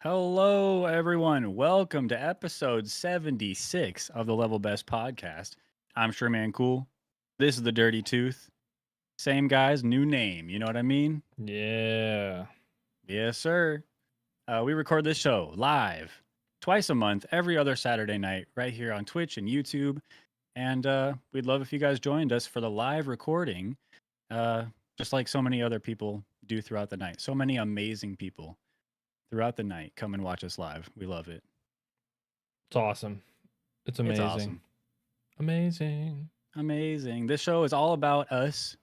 Hello, everyone. Welcome to episode 76 of the Level Best podcast. I'm Sherman Cool. This is the Dirty Tooth. Same guys, new name. You know what I mean? Yeah. Yes, sir. We record this show live twice a month, every other Saturday night, right here on Twitch and YouTube. And we'd love if you guys joined us for the live recording, uh, just like so many other people do throughout the night. So many amazing people throughout the night come and watch us live. We love it. It's awesome. It's It's amazing. awesome. Amazing. Amazing. This show is all about us,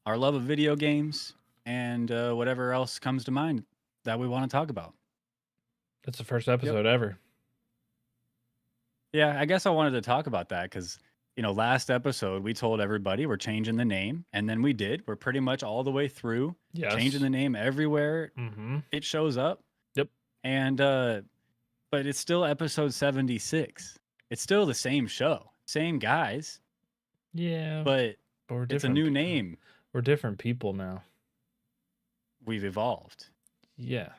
our love of video games, and whatever else comes to mind that we want to talk about. It's the first Yep. episode ever. Yeah, I guess I wanted to talk about that because, last episode we told everybody we're changing the name, and then we did. We're pretty much all the way through changing Yes. the name everywhere Mm-hmm. it shows up. Yep. And, but it's still episode 76. It's still the same show, same guys, Yeah. but But we're it's a different. new name. We're different people now. We've evolved. Yeah.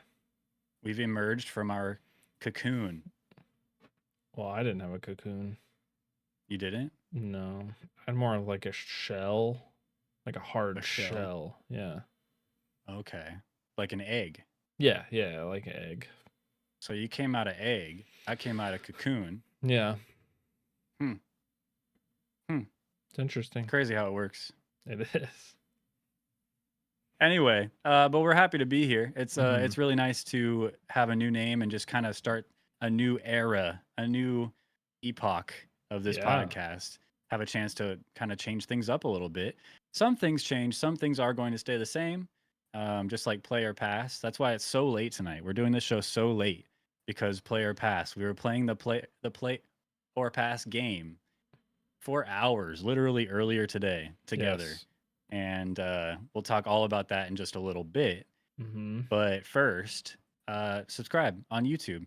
We've emerged from our cocoon. Well, I didn't have a cocoon. You didn't? No. I had more of like a shell. Like a hard A shell. shell. Yeah. Okay. Like an egg. Yeah, like an egg. So you came out of egg. I came out of cocoon. Yeah. Hmm. It's interesting. Crazy how it works. It is. Anyway, but we're happy to be here. It's Mhm. it's really nice to have a new name and just kind of start a new era, a new epoch of this Yeah. podcast. Have a chance to kind of change things up a little bit. Some things change, some things are going to stay the same. Just like Player Pass. That's why it's so late tonight. We're doing this show so late because Player Pass. We were playing the play or pass game for hours, literally earlier today together. Yes. And we'll talk all about that in just a little bit. Mm-hmm. But first, subscribe on YouTube,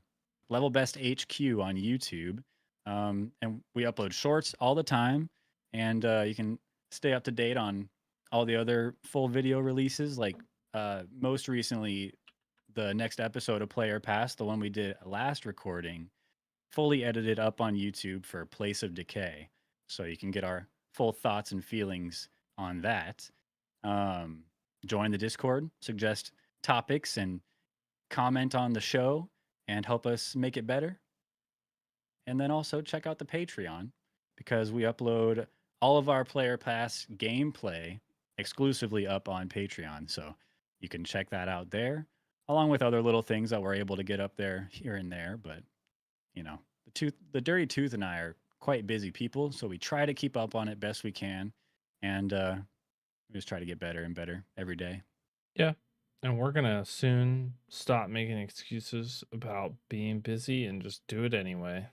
Level Best HQ on YouTube. And we upload shorts all the time. And you can stay up to date on all the other full video releases. Like most recently, the next episode of Player Pass, the one we did last recording, fully edited up on YouTube for Place of Decay. So you can get our full thoughts and feelings on that. Um, Join the Discord, suggest topics, and comment on the show and help us make it better. And then also check out the Patreon because we upload all of our Player Pass gameplay exclusively up on Patreon. So you can check that out there, along with other little things that we're able to get up there here and there. But, the Dirty Tooth and I are quite busy people. So we try to keep up on it best we can. And we just try to get better and better every day. Yeah. And we're going to soon stop making excuses about being busy and just do it anyway.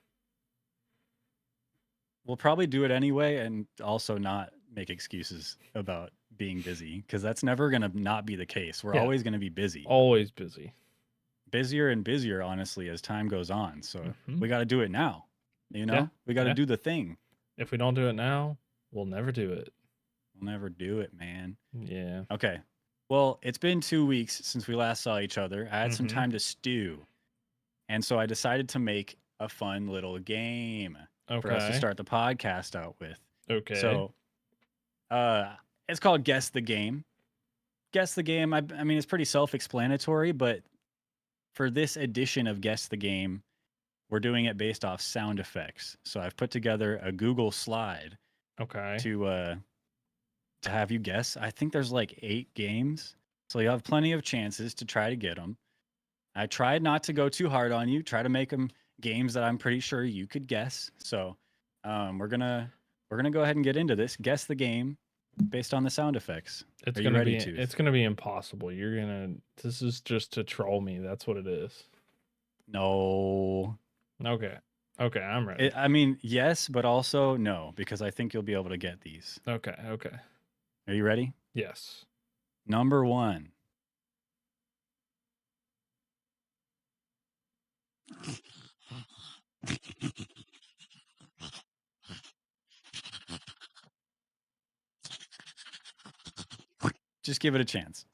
We'll probably do it anyway and also not make excuses about being busy because that's never going to not be the case. We're Yeah. always going to be busy. Always busy. Busier and busier, honestly, as time goes on. So we got to do it now. Yeah. We got to do the thing. If we don't do it now, we'll never do it. We'll never do it, man. Yeah. Okay. Well, it's been 2 weeks since we last saw each other. I had some time to stew. And so I decided to make a fun little game for us to start the podcast out with. Okay. So it's called Guess the Game. Guess the Game, I mean, it's pretty self-explanatory, but for this edition of Guess the Game, we're doing it based off sound effects. So I've put together a Google slide to have you guess. I think there's like 8 games, so you have plenty of chances to try to get them. I tried not to go too hard on you, try to make them games that I'm pretty sure you could guess. So we're gonna go ahead and get into this. Guess the game based on the sound effects. It's Are you gonna ready, be Tooth? it's gonna be impossible. This is just to troll me. That's what it is. No. Okay. Okay, I'm ready. I mean, yes, but also no, because I think you'll be able to get these. Okay. Are you ready? Yes. Number 1. Just give it a chance.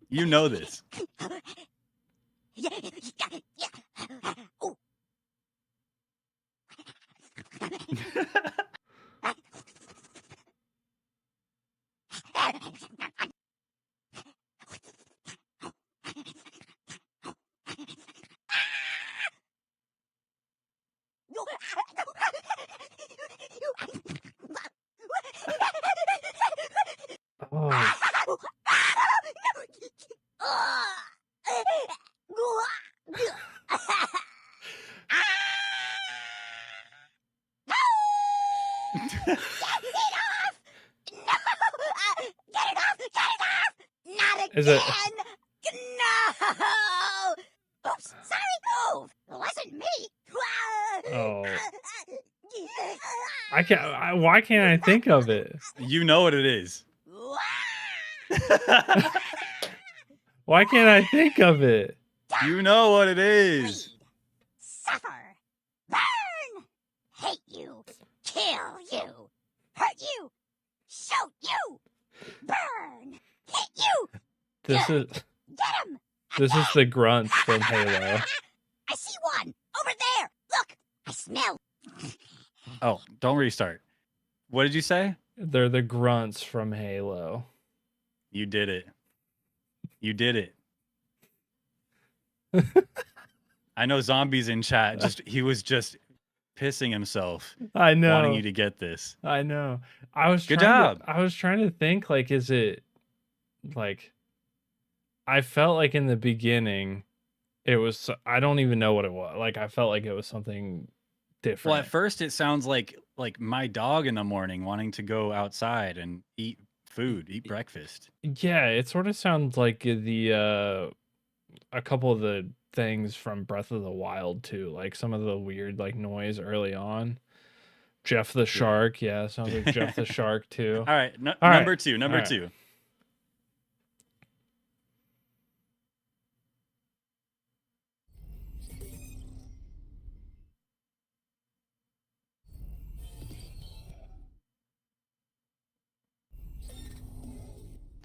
You know this. Oh. Oh, Not is it? again! No! Oops, sorry. Oh, it wasn't me. Oh, I can't. Why can't I think of it? You know what it is. Why can't I think of it? You know what it is. Bleed. Suffer. Burn. Hate you. Kill you. Hurt you. Shoot you. Burn. Hit you. This is Get him. this is the grunts from Halo. I see one. Over there. Look. I smell. Oh, don't restart. What did you say? They're the grunts from Halo. You did it. You did it. I know Zombies in chat. He was just pissing himself, I know. wanting you to get this. I know. I was Good trying job. I was trying to think, like, is it like, I felt like in the beginning it was, I don't even know what it was. Like, I felt like it was something different. Well, at first it sounds like my dog in the morning wanting to go outside and eat food, eat breakfast. Yeah, it sort of sounds like a couple of the things from Breath of the Wild too, like some of the weird like noise early on. Jeff the Shark, yeah, sounds like Jeff the Shark too. All right, All right. number two. All right. Two.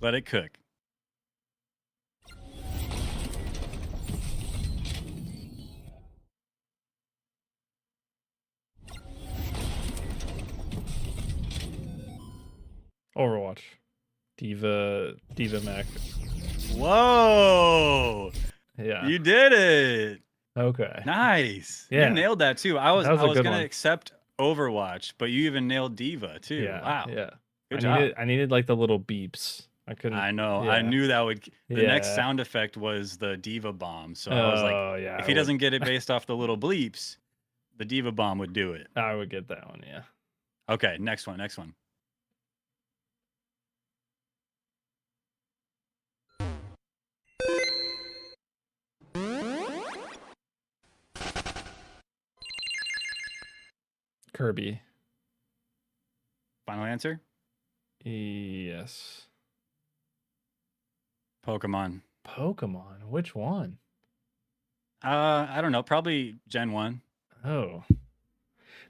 Let it cook. Overwatch. Diva Mech. Whoa! Yeah. You did it. Okay. Nice. Yeah. You nailed that too. I was That was a good gonna one. accept Overwatch, but you even nailed Diva too. Yeah. Wow. Yeah. Good job. I needed like the little beeps. I couldn't. I know. Yeah. I knew that would. The next Yeah. sound effect was the Diva bomb. So I was like, Oh yeah. if he doesn't get it based off the little bleeps, the Diva bomb would do it. I would get that one. Yeah. Okay, next one. Kirby. Final answer? Yes. Pokemon. Pokemon. Which one? I don't know. Probably Gen 1. Oh.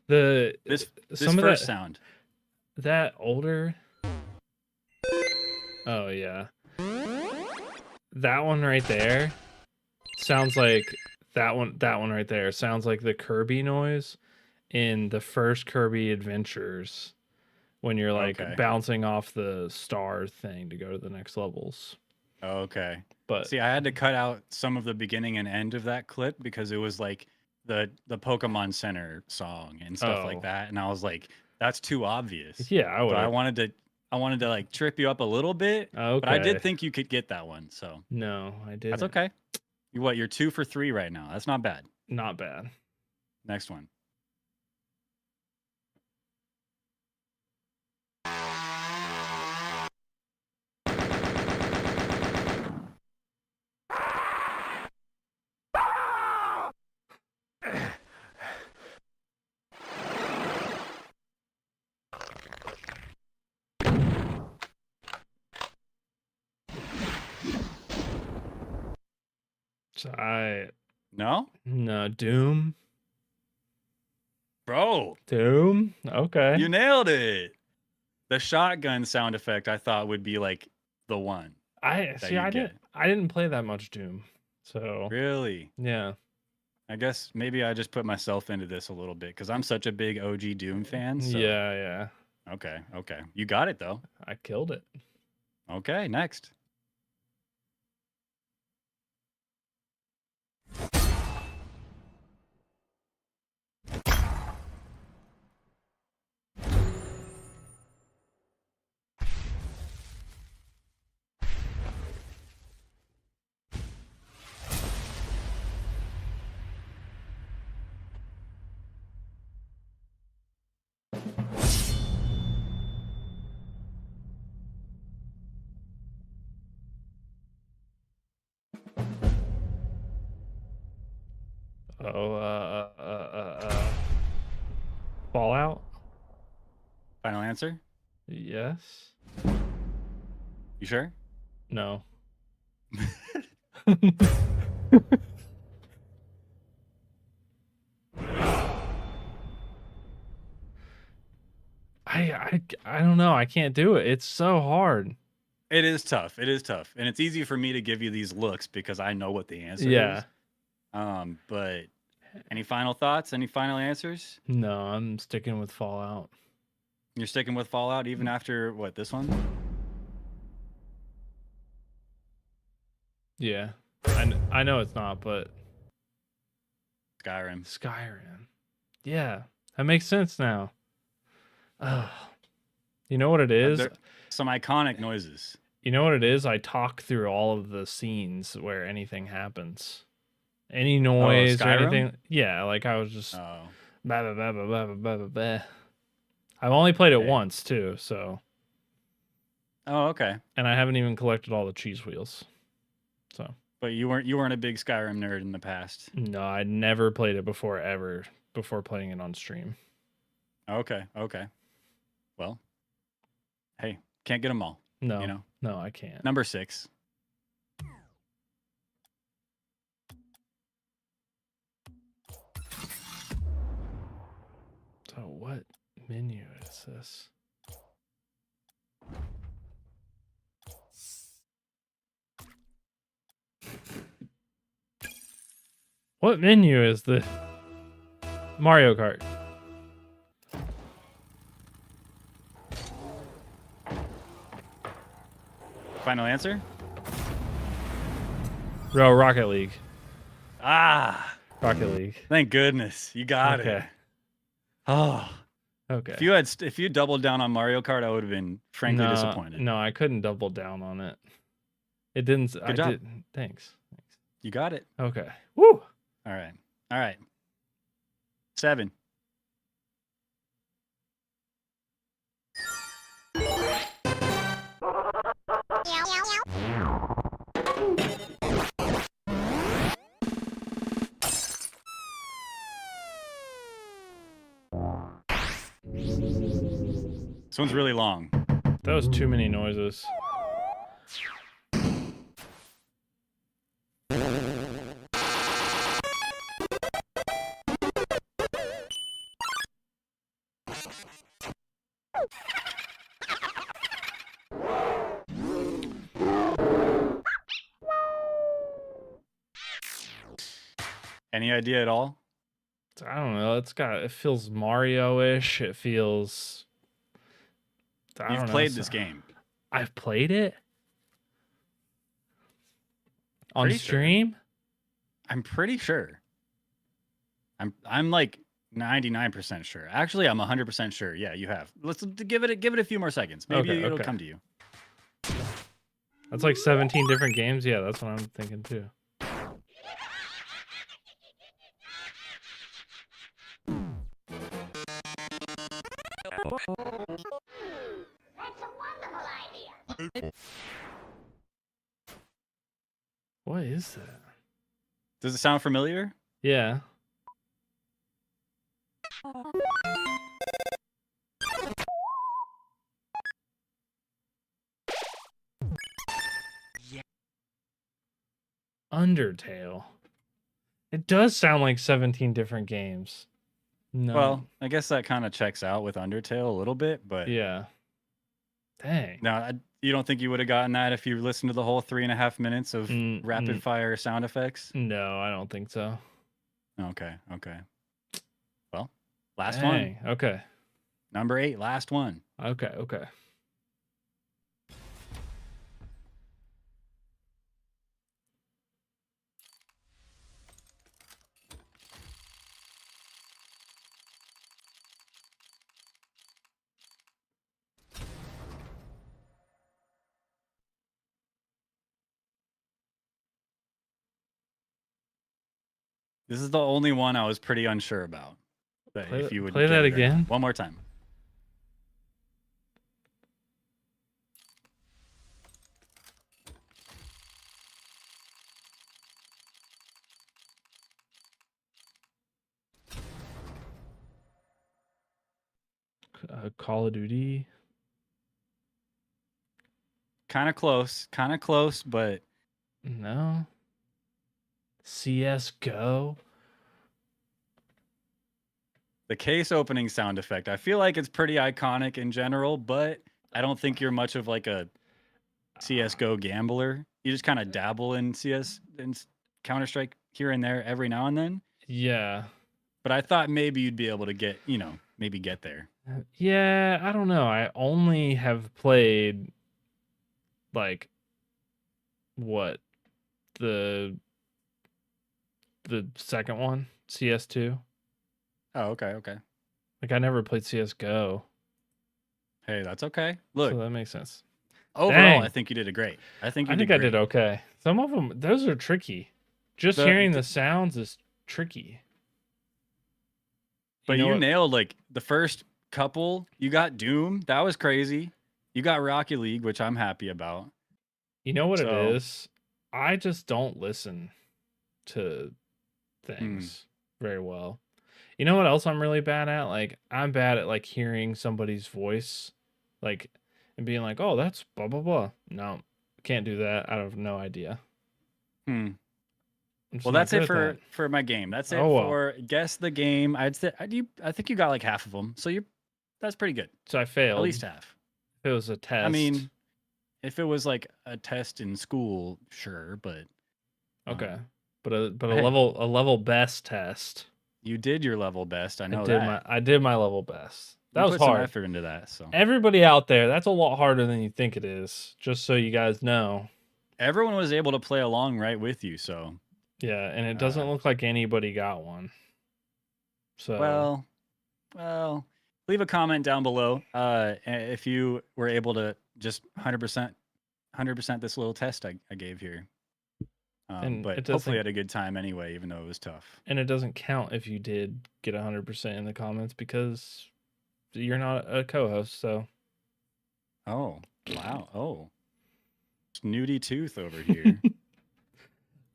This Some of first that, sound. that older. Oh yeah. That one right there sounds like that one right there sounds like the Kirby noise in the first Kirby Adventures when you're like Okay. bouncing off the star thing to go to the next levels. Okay. But See, I had to cut out some of the beginning and end of that clip because it was like the Pokemon Center song and stuff Oh. like that, and I was like, that's too obvious. yeah, I would. But I wanted to like trip you up a little bit, Okay. but I did think you could get that one, so No, I didn't. that's okay. You're 2 for 3 right now. That's not bad. Not bad. Next one. No, No, Doom. bro, Doom. Okay. you nailed it. The shotgun sound effect I thought would be like the one I that see. you I get. didn't play that much Doom, so Really? yeah. I guess maybe I just put myself into this a little bit because I'm such a big OG Doom fan. So Yeah. okay, okay, you got it though. I killed it. Okay, next. Oh, Fallout. Final answer? Yes. You sure? No. I don't know. I can't do it. It's so hard. It is tough. It is tough, and it's easy for me to give you these looks because I know what the answer Yeah. is. But any final thoughts? Any final answers? No, I'm sticking with Fallout. You're sticking with Fallout even after what, this one? Yeah. I know it's not, but Skyrim. Skyrim. Yeah. That makes sense now. You know what it is? There- some iconic noises. You know what it is? I talk through all of the scenes where anything happens. Any noise or Skyrim? anything. Yeah, like I was just Oh, bah, bah, bah, bah, bah, bah, bah, bah. I've only played it Okay. once too, so oh, okay. and I haven't even collected all the cheese wheels. So But you weren't a big Skyrim nerd in the past. no, I'd never played it before playing it on stream. Okay, okay. Well, hey, can't get them all. No, You know, no, I can't. number 6. So what menu is this? What menu is the Mario Kart? Final answer? Bro, Rocket League. Ah, Rocket League. thank goodness you got it. Okay. Oh, Okay. if you doubled down on Mario Kart, I would have been frankly disappointed. No, I couldn't double down on it. It didn't. Good I job. did. Thanks. You got it. Okay. Woo. All right. 7. This one's really long. That was too many noises. Any idea at all? I don't know. It feels Mario-ish. It feels. I You've don't know, played it's- this game. I've played it on Pretty sure. stream. I'm pretty sure. I'm like 99% sure. Actually, I'm 100% sure. Yeah, you have. Let's give it a few more seconds. Maybe Okay, it'll okay. come to you. That's like 17 different games. Yeah, that's what I'm thinking too. What is that? Does it sound familiar? Yeah. Undertale. It does sound like 17 different games. No. Well, I guess that kind of checks out with Undertale a little bit, but yeah. Dang. Now, you don't think you would have gotten that if you listened to the whole 3.5 minutes of Mm, rapid fire sound effects? No, I don't think so. Okay. Well, last one. Dang. Okay. Number 8, last one. Okay. This is the only one I was pretty unsure about. But if you would Play get that it or not. again. One more time. Call of Duty. Kind of close, but No. CS:GO. the case opening sound effect, I feel like it's pretty iconic in general, but I don't think you're much of like a CS:GO gambler. You just kind of dabble in CS and Counter-Strike here and there every now and then. Yeah. But I thought maybe you'd be able to get, maybe get there. Yeah, I don't know. I only have played like what the second one, CS2. Oh, okay. Like I never played CS:GO. Hey, that's okay. Look, So that makes sense. overall, Dang. I think you did great. I think I did think I did great. okay. Some of them, those are tricky. Just hearing the sounds is tricky. But you what? nailed like the first couple. You got Doom. That was crazy. You got Rocket League, which I'm happy about. You know what So- it is? I just don't listen to things very well. You know what else I'm really bad at? Like I'm bad at like hearing somebody's voice, like and being like, "Oh, that's blah blah blah." No, can't do that. I have no idea. I'm just Well, not that's good it at that. for my game. That's it Oh, well. for guess the game. I think you got like half of them. So that's pretty good. So I failed. At least half. If it was a test. I mean, if it was like a test in school, sure, but okay, but a hey. level best test. you did your level best. I know I did my level best. That You was put some hard. effort into that. So Everybody out there, that's a lot harder than you think it is. Just so you guys know. everyone was able to play along right with you. So Yeah, and it doesn't look like anybody got one. So well, leave a comment down below if you were able to just 100% this little test I gave here. And But it hopefully doesn't- I had a good time anyway, even though it was tough. and it doesn't count if you did get 100% in the comments because you're not a co-host. So Oh, wow. Oh, snooty tooth over here.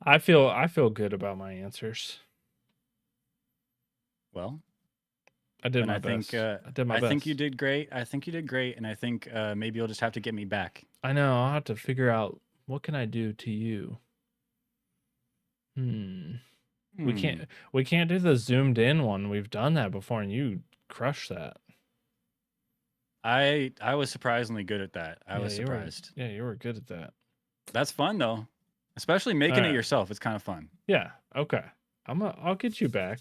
I feel good about my answers. Well, I did and my I best. think I did my I best. think you did great. And I think maybe you'll just have to get me back. I know. I'll have to figure out what can I do to you. We can't do the zoomed in one. We've done that before, and you crushed that. I was surprisingly good at that. I was you were- surprised. You were good at that. That's fun though, especially making it Alright. yourself. It's kind of fun. Yeah. Okay. I'll get you back.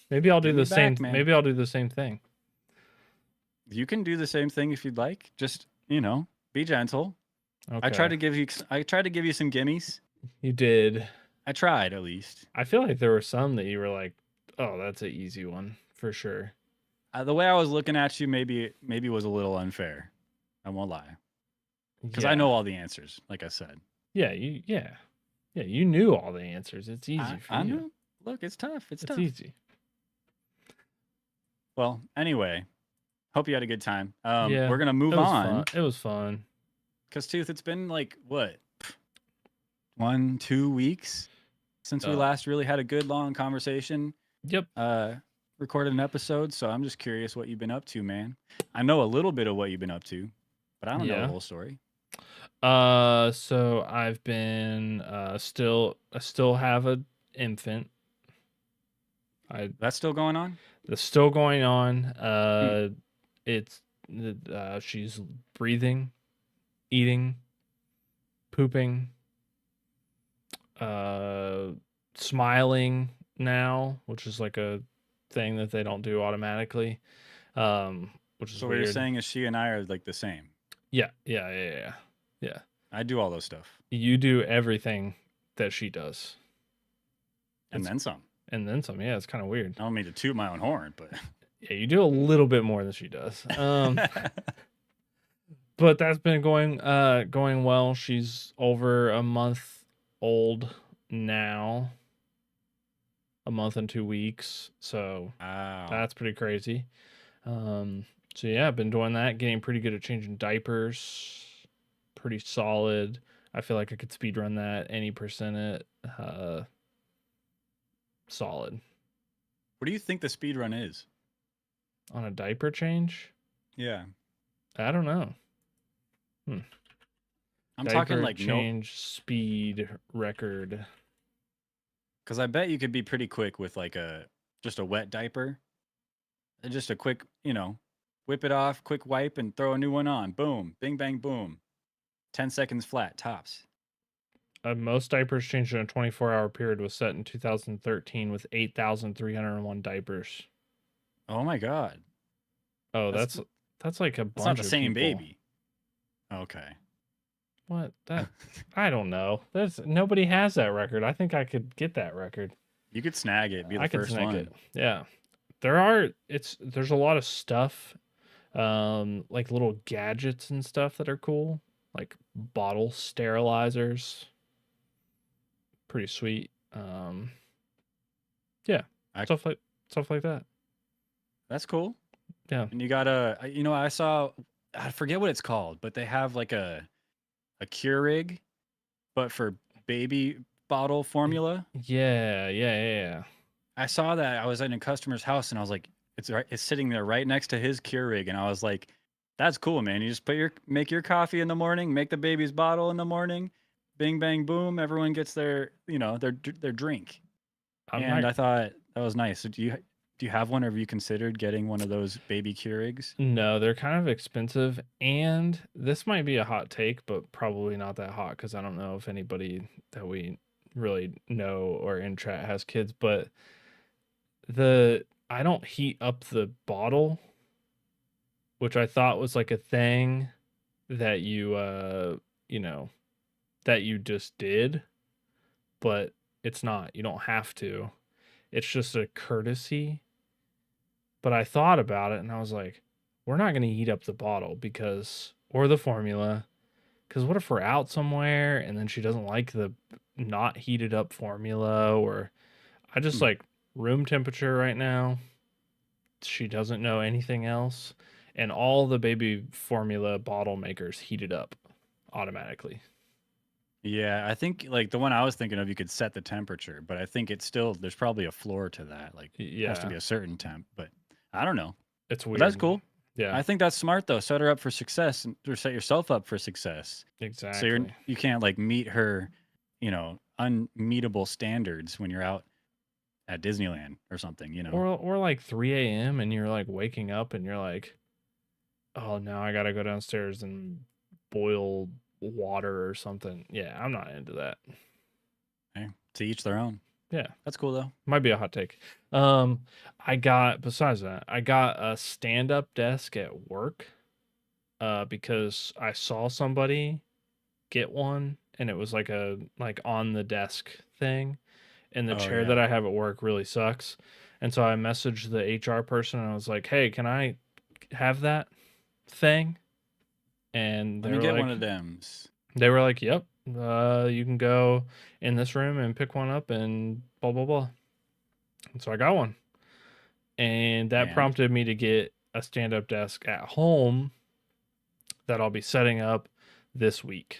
Maybe I'll do Get me the same. back, man. Maybe I'll do the same thing. You can do the same thing if you'd like. Just be gentle. Okay. I tried to give you some gimmies. You did. I tried at least. I feel like there were some that you were like, "Oh, that's an easy one for sure." The way I was looking at you maybe was a little unfair. I won't lie, because I know all the answers. Like I said. Yeah. You knew all the answers. It's easy for I you. know. Look, it's tough. It's It's tough. easy. Well, anyway, hope you had a good time. Yeah, We're gonna It move was on. fun. It was fun. Because Tooth, it's been like what, 1-2 weeks since we Uh, last really had a good long conversation. Yep. Recorded an episode, so I'm just curious what you've been up to, man. I know a little bit of what you've been up to, but I don't know Yeah. the whole story. So I've been I still have an infant. That's still going on? That's still going on. It's she's breathing eating, pooping, smiling now, which is like a thing that they don't do automatically, which is So what you're weird. saying is she and I are like the same. Yeah. I do all those stuff You do everything that she does, and It's- then some. and then some. Yeah, it's kind of weird. I don't mean to toot my own horn, but Yeah, you do a little bit more than she does. But that's been going well. She's over a month old now, a month and 2 weeks. So wow. that's pretty crazy. So yeah, I've been doing that, getting pretty good at changing diapers. Pretty solid. I feel like I could speed run that any percent it. Solid. What do you think the speed run is? On a diaper change? Yeah. I don't know. I'm Diaper talking like no, change speed record. because I bet you could be pretty quick with like just a wet diaper. Just a quick, whip it off, quick wipe, and throw a new one on. Boom, bing, bang, boom. 10 seconds flat, tops. Most diapers changed in a 24-hour period was set in 2013 with 8,301 diapers. Oh my God. Oh, That's- that's like a bunch That's not the of same people. baby. Okay. What? That I don't know. Nobody has that record. I think I could get that record. You could snag it, be the I could first snag one. it. Yeah. There's a lot of stuff, like little gadgets and stuff that are cool, like bottle sterilizers. Pretty sweet. Yeah, I- stuff like that. That's cool. Yeah. And you got I forget what it's called, but they have like a Keurig, but for baby bottle formula. Yeah. I saw that. I was in a customer's house and I was like, it's sitting there right next to his Keurig. And I was like, that's cool, man. You just make your coffee in the morning, make the baby's bottle in the morning, bing, bang, boom. Everyone gets their drink. And I thought that was nice. So do you have one, or have you considered getting one of those baby Keurigs? No, they're kind of expensive, and this might be a hot take, but probably not that hot because I don't know if anybody that we really know or in chat has kids, but I don't heat up the bottle, which I thought was like a thing that that you just did, but it's not. You don't have to. It's just a courtesy. But I thought about it and I was like, we're not going to heat up the bottle or the formula, because what if we're out somewhere and then she doesn't like the not heated up formula, or I just like room temperature right now. She doesn't know anything else. And all the baby formula bottle makers heat it up automatically. Yeah, I think like the one I was thinking of, you could set the temperature, but I think there's probably a floor to that. Like it has to be Yeah, a certain temp, but I don't know. it's But weird. that's cool. Yeah, I think that's smart though. Set her up for success or set yourself up for success. So exactly. you can't like meet her, unmeetable standards when you're out at Disneyland or something. Or like 3 a.m. and you're like waking up and you're like, oh, now I gotta go downstairs and boil water or something. Yeah, I'm not into that. Hey, to each their own. Yeah, That's cool though. might be a hot take. Besides that, I got a stand-up desk at work because I saw somebody get one and it was like a on the desk thing, and the Oh, chair yeah. that I have at work really sucks. And so I messaged the HR person and I was like, "Hey, can I have that thing?" And Let they me were get like, one of them's. they were like, "Yep, you can go in this room and pick one up and blah blah blah." And so I got one, and that And? prompted me to get a stand-up desk at home that I'll be setting up this week.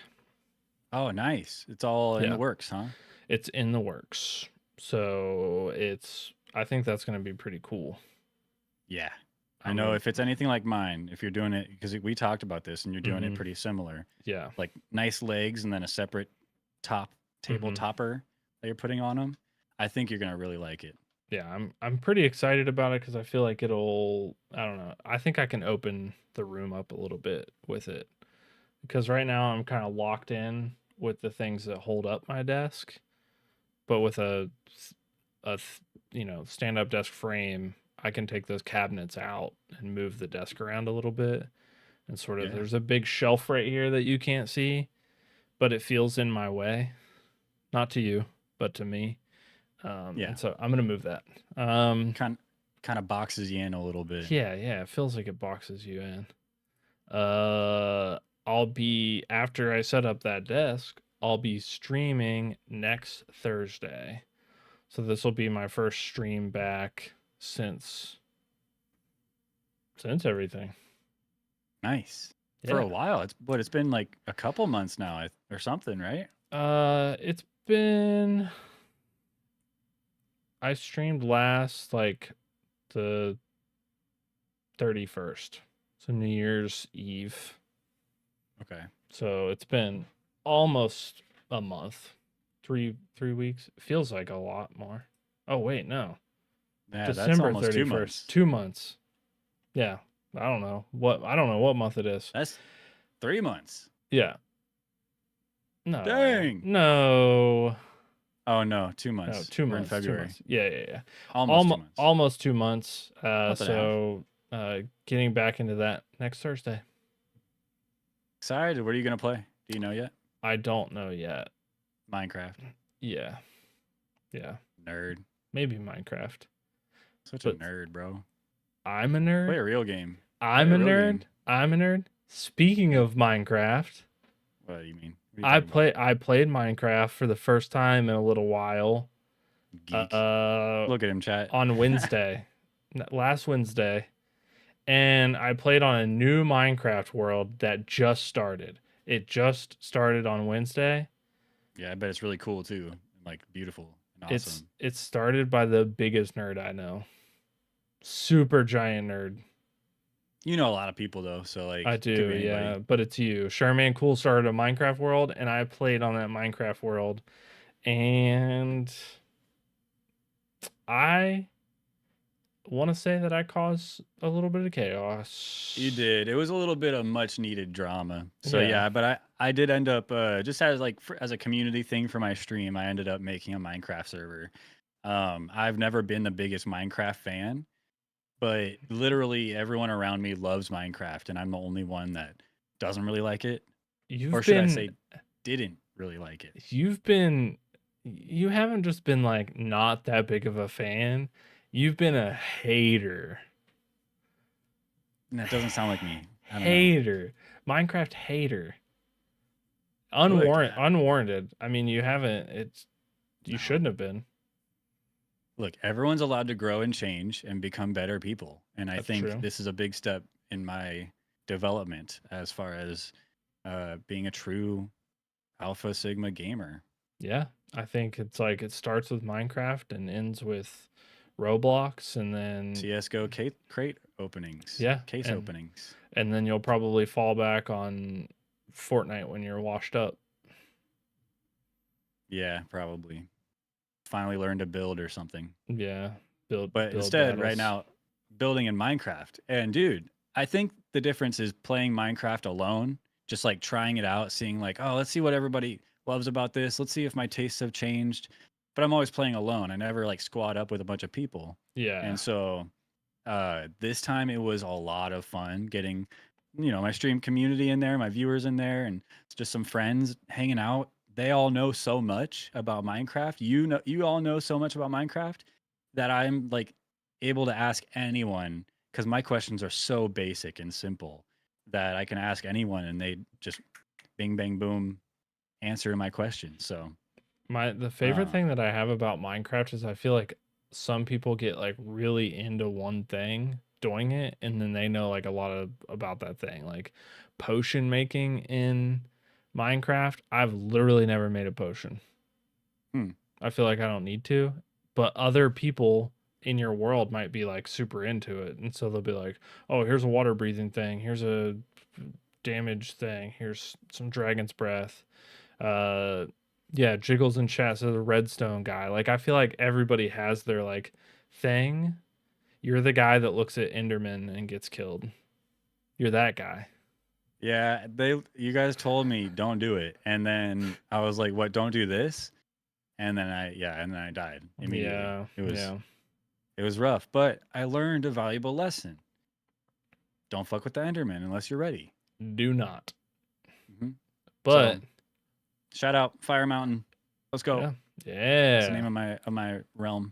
Oh, nice. It's all in Yeah. the works, huh? It's in the works, so I think that's going to be pretty cool. Yeah. I I'm know gonna- if it's anything like mine, if you're doing it, because we talked about this and you're doing it Mhm. pretty similar, Yeah, like nice legs and then a separate table Mhm. topper that you're putting on them, I think you're going to really like it. yeah, I'm pretty excited about it because I feel like I don't know. I think I can open the room up a little bit with it. because right now I'm kind of locked in with the things that hold up my desk, but with stand up desk frame, I can take those cabinets out and move the desk around a little bit. And sort of, Yeah. there's a big shelf right here that you can't see, but it feels in my way. Not to you, but to me. Yeah. And so I'm gonna move that. Kind of boxes you in a little bit. Yeah, it feels like it boxes you in. I'll be after I set up that desk, I'll be streaming next Thursday. So this will be my first stream back since everything. Nice. Yeah. For a while. It's been like a couple months now or something, right? It's been I streamed last like the 31st. So New Year's Eve. Okay. So it's been almost a month. 3 weeks. It feels like a lot more. Oh wait, no. Yeah, that's December almost 2 31st. months. 2 months. Yeah. I don't know what month it is. That's 3 months. Yeah. No. Dang. No. Oh no, 2 months. No, 2 We're months. in February. 2 months. Yeah. Almost 2 months. Almost 2 months. Month and a So getting back into that next Thursday. Excited. What are you gonna play? Do you know yet? I don't know yet. Minecraft. Yeah. Nerd. Maybe Minecraft. Such a But- nerd, bro. I'm a Play nerd. a real game. I'm play a a real nerd. game. I'm a nerd. Speaking of Minecraft, What do you mean? What are you talking I played Minecraft for the first time in a little while. about? Geek. Look at him, chat. On Wednesday, last Wednesday, and I played on a new Minecraft world that just started. It just started on Wednesday. Yeah, I bet it's really cool too. Like beautiful and awesome. It's started by the biggest nerd I know. Super giant nerd. You know a lot of people though, so like I could be do, anybody. yeah. But it's you. Sherman Cool started a Minecraft world, and I played on that Minecraft world. And I want to say that I caused a little bit of chaos. You did. It was a little bit of much needed drama. So Yeah. yeah, but I did end up just as like as a community thing for my stream, I ended up making a Minecraft server. I've never been the biggest Minecraft fan, but literally everyone around me loves Minecraft, and I'm the only one that doesn't really like it, or should I say, didn't really like it. You haven't just been like not that big of a fan. You've been a hater. And that doesn't sound like me. I don't know. Hater. Minecraft hater. Unwarranted. I mean, you haven't. You No. shouldn't have been. Look, everyone's allowed to grow and change and become better people, and I That's think true. this is a big step in my development as far as being a true Alpha Sigma gamer. Yeah, I think it's like it starts with Minecraft and ends with Roblox, and then CS:GO crate openings. Yeah, Case and- openings. and then you'll probably fall back on Fortnite when you're washed up. Yeah, probably. Finally learn to build or something. Yeah, build. But build instead, right battles. now, building in Minecraft. And dude, I think the difference is playing Minecraft alone, just like trying it out, seeing like, oh, let's see what everybody loves about this. Let's see if my tastes have changed. But I'm always playing alone. I never like squad up with a bunch of people. Yeah, And so this time it was a lot of fun getting, my stream community in there, my viewers in there, and just some friends hanging out. They all know so much about Minecraft. You all know so much about Minecraft that I'm like able to ask anyone, because my questions are so basic and simple that I can ask anyone and they just bing bang boom answer my question. So the favorite Uh, thing that I have about Minecraft is I feel like some people get like really into one thing doing it, and then they know like a lot about that thing, like potion making in Minecraft. I've literally never made a potion. I feel like I don't need to, but other people in your world might be like super into it, and so they'll be like, oh, here's a water breathing thing, here's a damage thing, here's some dragon's breath. Yeah, Jiggles in chat says the redstone guy. Like, I feel like everybody has their like thing. You're the guy that looks at Enderman and gets killed. You're that guy. Yeah, you guys told me don't do it, and then I was like, "What? Don't do this?" And then I died immediately. Yeah, It was yeah. it was rough, but I learned a valuable lesson. Don't fuck with the Enderman unless you're ready. Do not. hmm But So shout out Fire Mountain. Let's go. yeah, That's the name yeah. of my realm.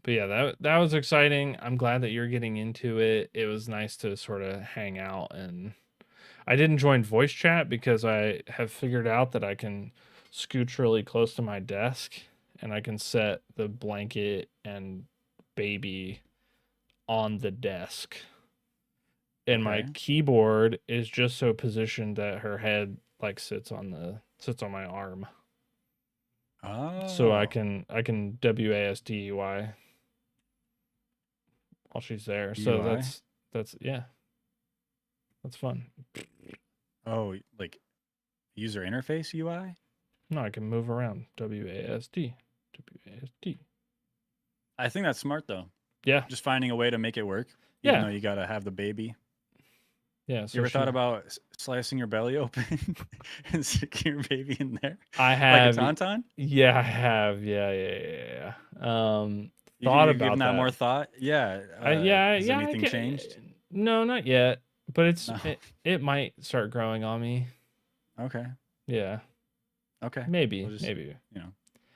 But yeah, that was exciting. I'm glad that you're getting into it. It was nice to sort of hang out, and I didn't join voice chat because I have figured out that I can scooch really close to my desk and I can set the blanket and baby on the desk. And my Okay. keyboard is just so positioned that her head like sits on my arm. So I Oh, can WASD UI while she's there. So UI. that's yeah, that's fun. Oh, like user interface UI. No, I can move around. WASD. WASD. I think that's smart though. Yeah. Just finding a way to make it work, even Yeah. though you gotta have the baby. Yeah. You So ever thought she about slicing your belly open and sticking your baby in there I like a have tauntaun? yeah, I have. Yeah. Thought You giving about that that. more thought? Yeah. Has Yeah, anything changed? no, not yet. But No. it might start growing on me. Okay. Yeah. Okay. Maybe. We'll just Maybe.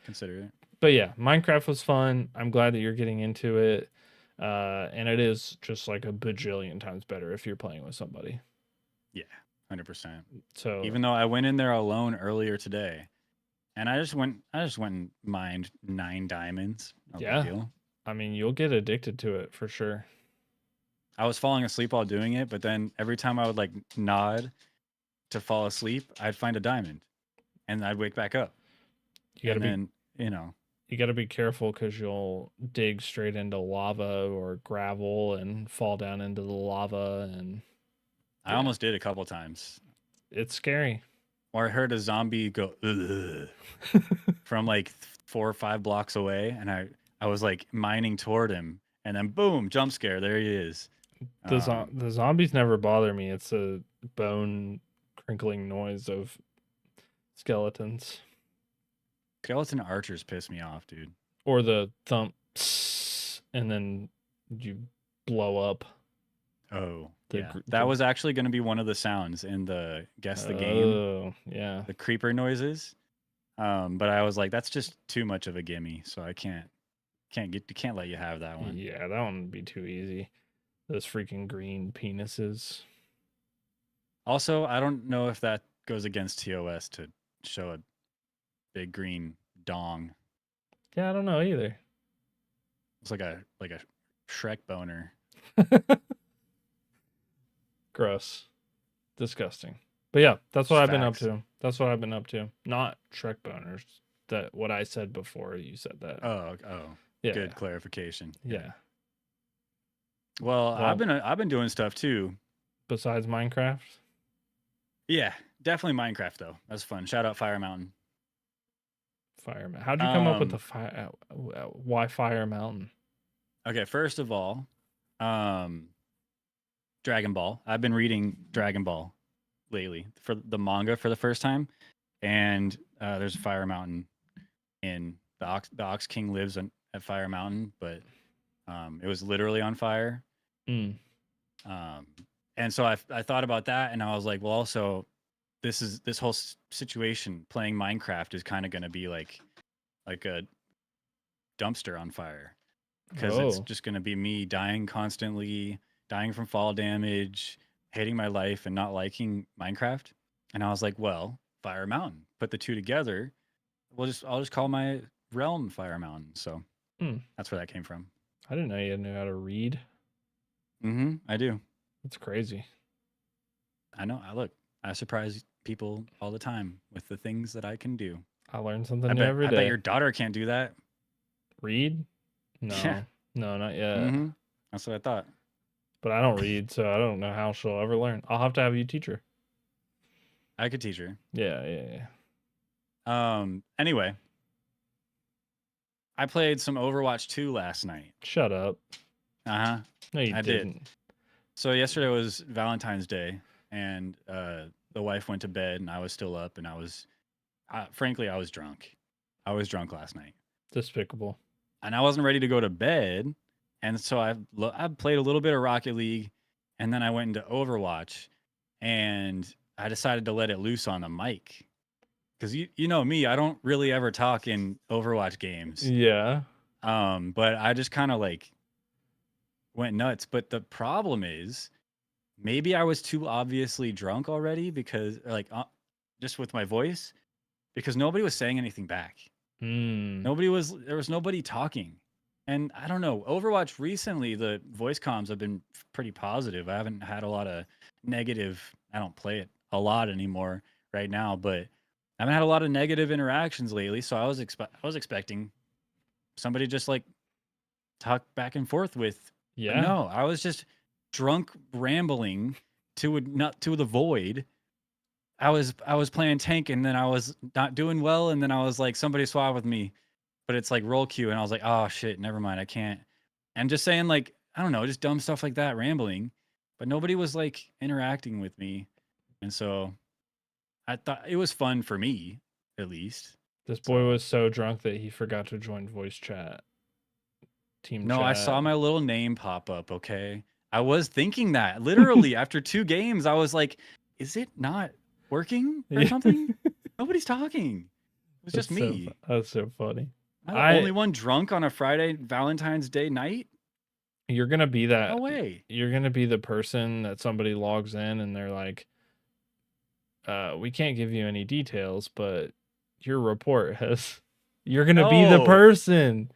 consider it. But yeah, Minecraft was fun. I'm glad that you're getting into it. And it is just like a bajillion times better if you're playing with somebody. Yeah, 100%. So Even though I went in there alone earlier today, and I just went and mined 9 diamonds. No big yeah, deal. I mean, you'll get addicted to it for sure. I was falling asleep while doing it, but then every time I would like nod to fall asleep, I'd find a diamond, and I'd wake back up, You gotta and be then you gotta be careful because you'll dig straight into lava or gravel and fall down into the lava, and I yeah, almost did a couple times. it's scary. Or I heard a zombie go "Ugh," from like 4 or 5 blocks away, and I was like mining toward him, and then boom, jump scare, there he is. The zombies never bother me. It's a bone crinkling noise of skeletons Skeleton archers piss me off, dude. or the thump and then you blow up. Oh, The yeah. gr- That the was actually going to be one of the sounds in the guess the game, Oh, yeah. the creeper noises. But I was like, that's just too much of a gimme, so I can't let you have that one. Yeah, that one would be too easy. Those freaking green penises. Also, I don't know if that goes against TOS to show a big green dong. Yeah, I don't know either. It's like a Shrek boner. Gross. Disgusting. But yeah, that's what Just I've been up facts. to. That's what I've been up to. Not Shrek boners. That what I said before you said that. Oh, Yeah. good clarification. Yeah. Well, Well, I've been doing stuff too. besides Minecraft. Yeah, definitely Minecraft though. That's fun. Shout out Fire Mountain. Fire Mountain. How'd you come up with the Um, fire? Why Fire Mountain? okay, first of all, Dragon Ball. I've been reading Dragon Ball lately for the manga for the first time, and there's a Fire Mountain in the Ox King lives at Fire Mountain, but it was literally on fire. Mm. Um, and so I thought about that, and I was like, well, also this whole situation playing Minecraft is kind of going to be like a dumpster on fire because it's Oh, just going to be me dying constantly, dying from fall damage, hating my life, and not liking Minecraft. And I was like, well, Fire Mountain. Put the two together. I'll just call my realm Fire Mountain. So Hmm. that's where that came from. I didn't know you knew how to read. I do. That's crazy. I know. I surprise people all the time with the things that I can do. I learn something new every I bet day. your daughter can't do that. Read? No. Yeah. No, not yet. That's what I thought. But I don't read, so I don't know how she'll ever learn. I'll have to have you teach her. I could teach her. Yeah. Anyway, I played some Overwatch 2 last night. Shut up. Uh-huh. No, you I did. didn't. So yesterday was Valentine's Day, and the wife went to bed, and I was still up, and frankly, I was drunk. I was drunk last night, Despicable. and I wasn't ready to go to bed, and so I played a little bit of Rocket League, and then I went into Overwatch, and I decided to let it loose on the mic, because you know me, I don't really ever talk in Overwatch games. Yeah. But I just kind of like went nuts. But the problem is, maybe I was too obviously drunk already because, like, just with my voice, because nobody was saying anything back. Mm. There was nobody talking. And I don't know, Overwatch recently, the voice comms have been pretty positive. I haven't had a lot of negative, I don't play it a lot anymore right now, but I haven't had a lot of negative interactions lately. So I was expecting somebody just like talk back and forth with. But Yeah. no, I was just drunk rambling not to the void. I was playing tank, and then I was not doing well, and then I was like, somebody swap with me, but it's like roll queue, and I was like, oh shit, never mind, I can't. And just saying, like, I don't know, just dumb stuff like that, rambling, but nobody was like interacting with me, and so I thought it was fun for me, at least. This boy So was so drunk that he forgot to join voice chat. Team no, I saw chat. my little name pop up. Okay, I was thinking that literally after 2 games, I was like, is it not working or Yeah. something? Nobody's talking. It was just me. That's so funny. Am I the only one drunk on a Friday Valentine's Day night? You're gonna be that. No way. You're gonna be the person that somebody logs in and they're like, we can't give you any details, but your report has. You're gonna be the No. person.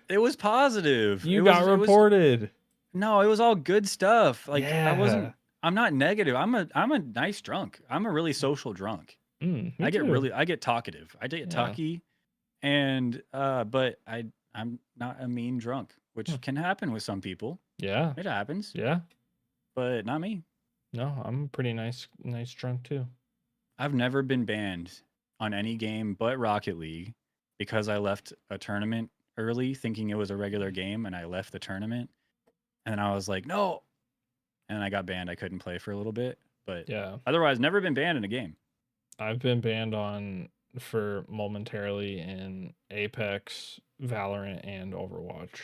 It was positive. You It got was reported. no, it was all good stuff. Like Yeah. I'm not negative. I'm a nice drunk. I'm a really social drunk. Me I get too. I get talkative. I get Yeah. talky, and but I'm not a mean drunk, which Hmm. can happen with some people. Yeah. It happens, Yeah. but not me. No, I'm pretty nice drunk too. I've never been banned on any game but Rocket League because I left a tournament early thinking it was a regular game, and I left the tournament, and I was like, no, and I got banned. I couldn't play for a little bit, but Yeah. otherwise, never been banned in a game. I've been banned for momentarily in Apex, Valorant, and Overwatch.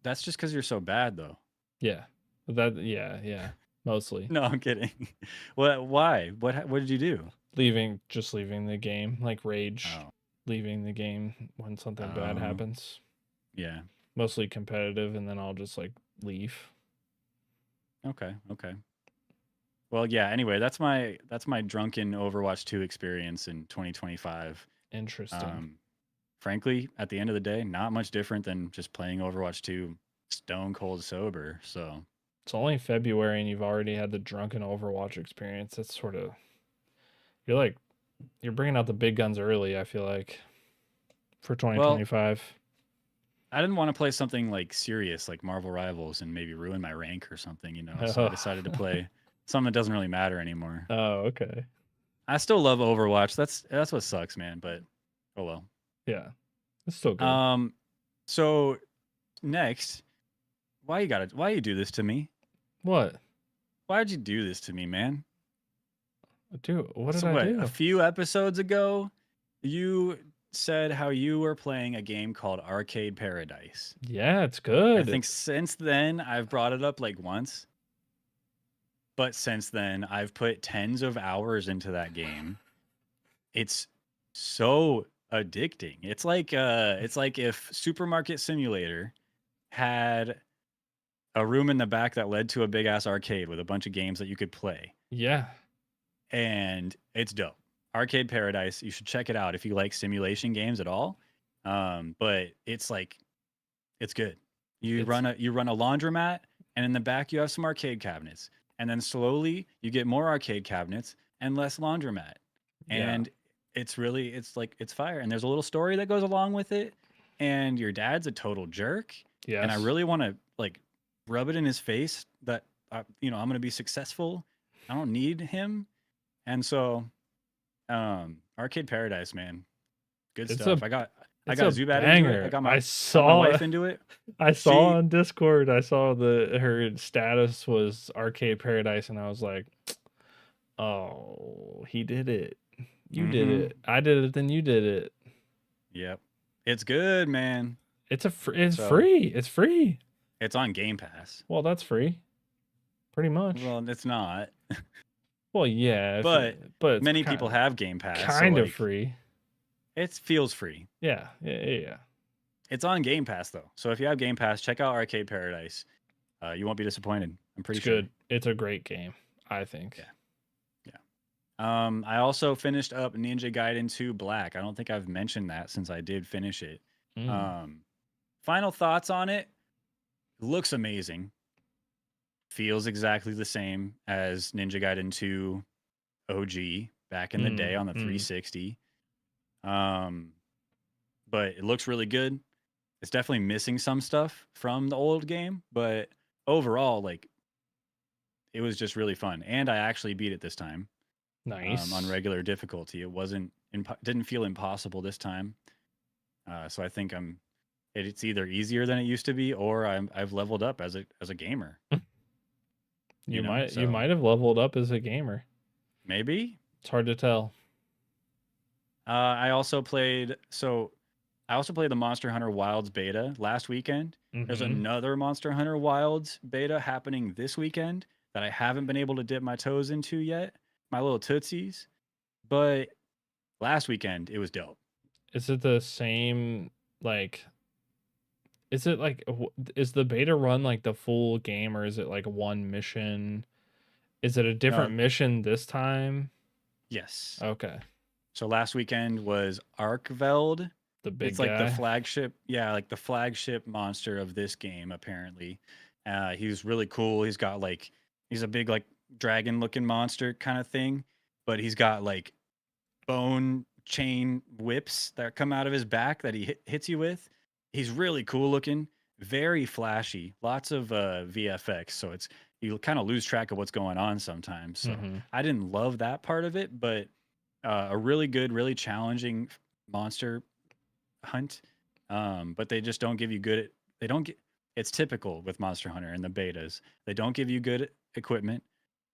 That's just because you're so bad, though. Yeah. Yeah. Mostly. No, I'm kidding. What? Why? What did you do? Just leaving the game, like rage, Oh, leaving the game when something bad Oh. happens. yeah. Mostly competitive, and then I'll just like leave. Okay. Well, yeah. Anyway, that's my drunken Overwatch 2 experience in 2025. Interesting. Frankly, at the end of the day, not much different than just playing Overwatch 2 stone cold sober. So It's only February, and you've already had the drunken Overwatch experience. That's sort of you're bringing out the big guns early. I feel like for 2025. I didn't want to play something like serious, like Marvel Rivals, and maybe ruin my rank or something, So I decided to play something that doesn't really matter anymore. Oh, okay. I still love Overwatch. That's what sucks, man. But oh well. Yeah, it's still good. So next, why you do this to me? What? Why'd you do this to me, man? Dude, what did So I do? a few episodes ago, you said how you were playing a game called Arcade Paradise. Yeah, it's good. I think since then I've brought it up like once. But since then I've put tens of hours into that game. It's so addicting. It's like if Supermarket Simulator had a room in the back that led to a big ass arcade with a bunch of games that you could play. Yeah. And it's dope. Arcade Paradise, you should check it out if you like simulation games at all. But it's good. You run a laundromat, and in the back you have some arcade cabinets, and then slowly you get more arcade cabinets and less laundromat. And it's fire. And there's a little story that goes along with it. And your dad's a total jerk. Yes. And I really want to like rub it in his face that I'm going to be successful. I don't need him. And so Arcade Paradise, man. Good stuff. I It's got a Zubat into it. I banger. got I my saw wife into it. I saw She on Discord, I saw her status was Arcade Paradise, and I was like, oh, he did it. You did mm-hmm. it. I did it, then you did it. Yep. It's good, man. It's So free. It's free. it's on Game Pass. Well, that's free. Pretty much. Well, it's not. Well, yeah, But but it's many people have Game Pass. So kind of like free. it feels free. Yeah, yeah. It's on Game Pass though. So if you have Game Pass, check out Arcade Paradise. You won't be disappointed. I'm pretty It's sure. good. It's a great game, I think. Yeah. I also finished up Ninja Gaiden 2 Black. I don't think I've mentioned that since I did finish it. Mm. Final thoughts on it. Looks amazing. Feels exactly the same as Ninja Gaiden 2 OG back in the day on the 360. But it looks really good. It's definitely missing some stuff from the old game, but overall, like, it was just really fun. And I actually beat it this time. Nice. On regular difficulty. It didn't feel impossible this time. So I think it's either easier than it used to be, or I've leveled up as a gamer. You might have leveled up as a gamer. Maybe. It's hard to tell. I also played the Monster Hunter Wilds beta last weekend. There's another Monster Hunter Wilds beta happening this weekend that I haven't been able to dip my toes into yet. My little tootsies. But last weekend it was dope. Is it the same, like, is it like, is the beta run like the full game, or is it like one mission? Is it a different mission this time? Yes. Okay. So last weekend was Arkveld. The big it's guy. like the flagship, like the flagship monster of this game, apparently. He's really cool. He's a big like dragon looking monster kind of thing, but he's got like bone chain whips that come out of his back that he hits you with. He's really cool looking, very flashy, lots of VFX, so you kind of lose track of what's going on sometimes. So I didn't love that part of it, but a really good, really challenging monster hunt. But they just don't give you it's typical with Monster Hunter and the betas. They don't give you good equipment.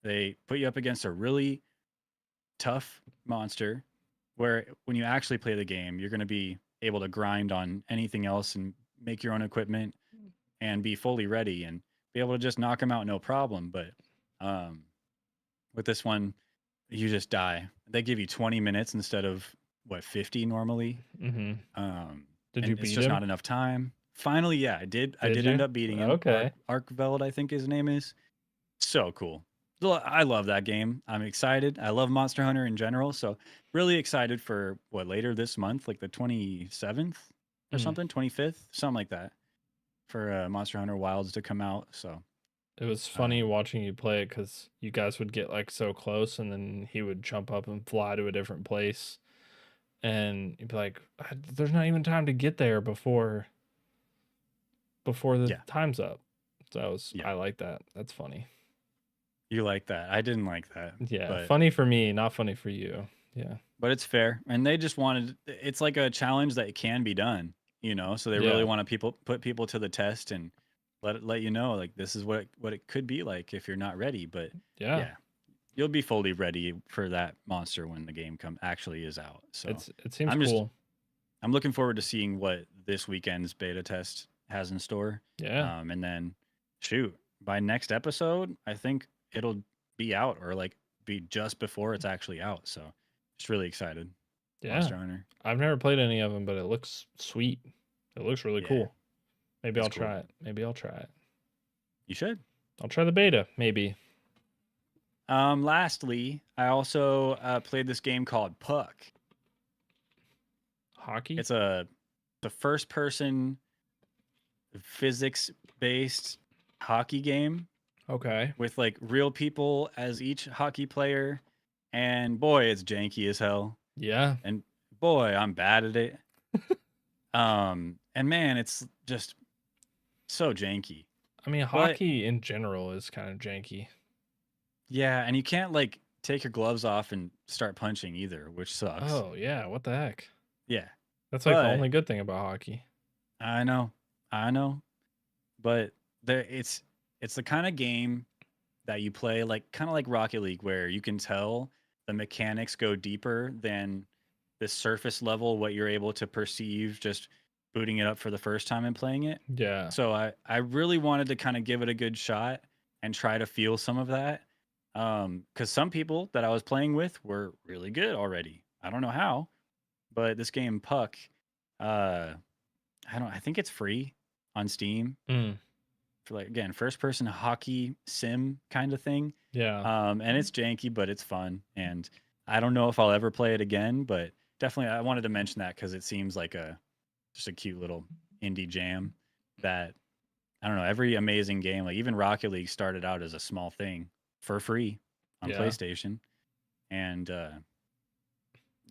They put you up against a really tough monster where when you actually play the game, you're going to be able to grind on anything else and make your own equipment and be fully ready and be able to just knock them out no problem. But with this one, you just die. They give you 20 minutes instead of 50 normally. Did you beat it's just him? not enough time. Finally, yeah, I did end up beating him. Okay. Arkveld, I think his name is. So cool. I love that game. I'm excited. I love Monster Hunter in general. So really excited for later this month, like the 27th or something, 25th, something like that, for Monster Hunter Wilds to come out. So it was funny watching you play it, because you guys would get like so close, and then he would jump up and fly to a different place, and you'd be like, "There's not even time to get there before the time's up." So I like that. That's funny. You like that? I didn't like that. Yeah, funny for me, not funny for you. Yeah, but it's fair, and they just wanted. It's like a challenge that can be done, So they really want to put people to the test and let you know, like, this is what it could be like if you're not ready. But yeah, you'll be fully ready for that monster when the game actually is out. So it seems cool. I'm looking forward to seeing what this weekend's beta test has in store. Yeah, and then by next episode, I think it'll be out, or like be just before it's actually out. So just really excited. Yeah, Monster Hunter. I've never played any of them, but it looks sweet. It looks really cool. Maybe I'll try it. You should. I'll try the beta, maybe. Lastly, I also played this game called Puck. Hockey? It's the first person physics based hockey game. Okay. With like real people as each hockey player. And boy, it's janky as hell. Yeah. And boy, I'm bad at it. And man, it's just so janky. I mean, hockey in general is kind of janky. Yeah, and you can't like take your gloves off and start punching either, which sucks. Oh, yeah. What the heck? Yeah. That's like the But only good thing about hockey. I know, I know, but it's the kind of game that you play like kind of like Rocket League, where you can tell the mechanics go deeper than the surface level what you're able to perceive just booting it up for the first time and playing it. Yeah. So I really wanted to kind of give it a good shot and try to feel some of that. Because some people that I was playing with were really good already. I don't know how, but this game Puck, uh, I think it's free on Steam Mm, for like again first person hockey sim kind of thing. yeah. And it's janky, but it's fun. And I don't know if I'll ever play it again, but definitely I wanted to mention that because it seems like just a cute little indie jam that I don't know. Every amazing game, like even Rocket League, started out as a small thing for free on Yeah. PlayStation, and You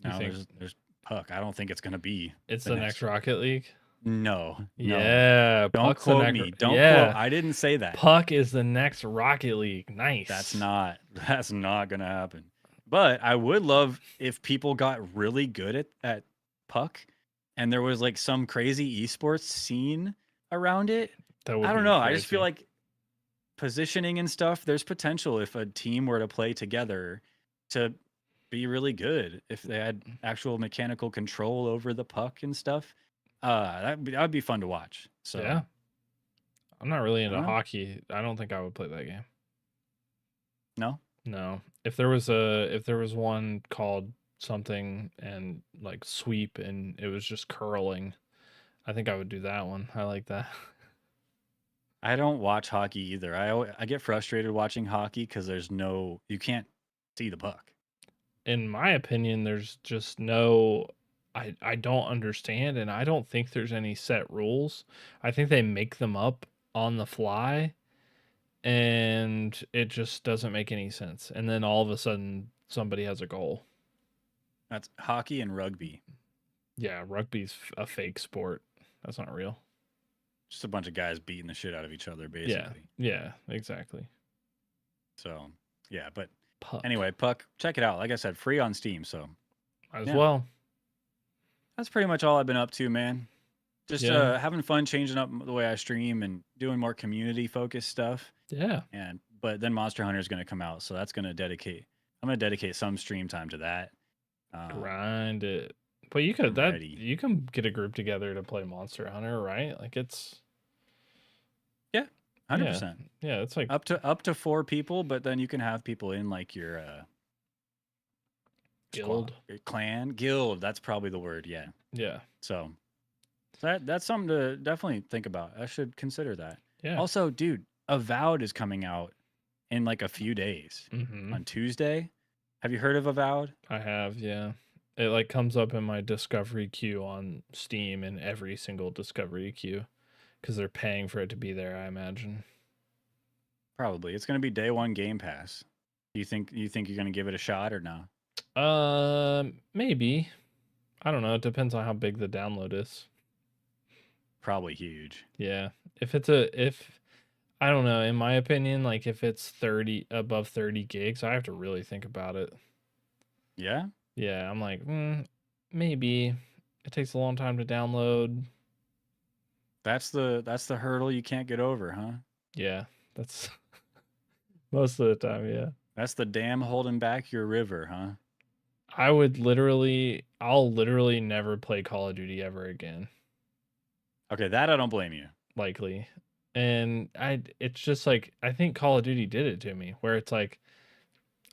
now think there's Puck. I don't think it's gonna be it's the the next. next Rocket League? No, no. Yeah. Don't Puck's the quote next. me. Don't quote. Yeah. I didn't say that. Puck is the next Rocket League. Nice. That's not gonna happen. But I would love if people got really good at Puck, and there was like some crazy esports scene around it. That would I don't be know. I just feel crazy. like positioning and stuff, there's potential if a team were to play together to be really good. If they had actual mechanical control over the puck and stuff, that'd be fun to watch. So Yeah. I'm not really I into don't know. hockey. I don't think I would play that game. No, No. If there was one called something and like sweep and it was just curling, I think I would do that one. I like that. I don't watch hockey either. I get frustrated watching hockey because you can't see the puck. In my opinion, there's just no I don't understand and I don't think there's any set rules. I think they make them up on the fly and it just doesn't make any sense. And then all of a sudden somebody has a goal. That's hockey and rugby. Yeah, rugby's a fake sport. That's not real. Just a bunch of guys beating the shit out of each other, Yeah. basically. Yeah, exactly. So yeah, but Puck. anyway, Puck, check it out. Like I said, free on Steam. So As yeah. well. that's pretty much all I've been up to, man. Just Yeah. having fun, changing up the way I stream and doing more community focused stuff. Yeah. But then Monster Hunter is going to come out, so that's going to dedicate. I'm going to dedicate some stream time to that. Grind it. But you could I'm ready. you can get a group together to play Monster Hunter, right? Like it's 100%. Yeah, it's like Up to 4 people, but then you can have people in like your guild. your clan, guild. That's probably the word. Yeah. Yeah. So that's something to definitely think about. I should consider that. Yeah. Also, dude, Avowed is coming out in like a few days Mm-hmm. on Tuesday. Have you heard of Avowed? I have, yeah. It like comes up in my discovery queue on Steam in every single discovery queue because they're paying for it to be there, I imagine. Probably. It's going to be day 1 Game Pass. You think you're going to give it a shot or no? Maybe. I don't know. It depends on how big the download is. Probably huge. Yeah. If I don't know, in my opinion, like if it's above 30 gigs, I have to really think about it. Yeah? Yeah, I'm like, maybe. It takes a long time to download. That's the hurdle you can't get over, huh? Yeah, that's most of the time, yeah. That's the dam holding back your river, huh? I'll literally never play Call of Duty ever again. Okay, that I don't blame you. Likely. And it's just like I think Call of Duty did it to me where it's like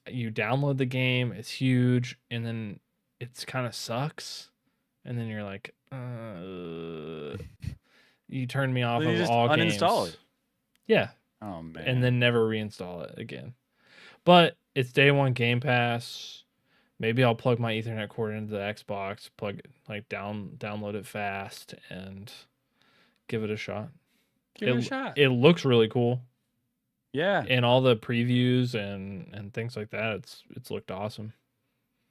you download the game, it's huge, and then it's kind of sucks. And then you're like, you turned me off Well, you of just all uninstall games. it. Yeah. Oh man. And then never reinstall it again. But it's day 1 Game Pass. Maybe I'll plug my Ethernet cord into the Xbox, download it fast, and give it a shot. give it a shot. It looks really cool. Yeah. And all the previews and things like that, it's looked awesome.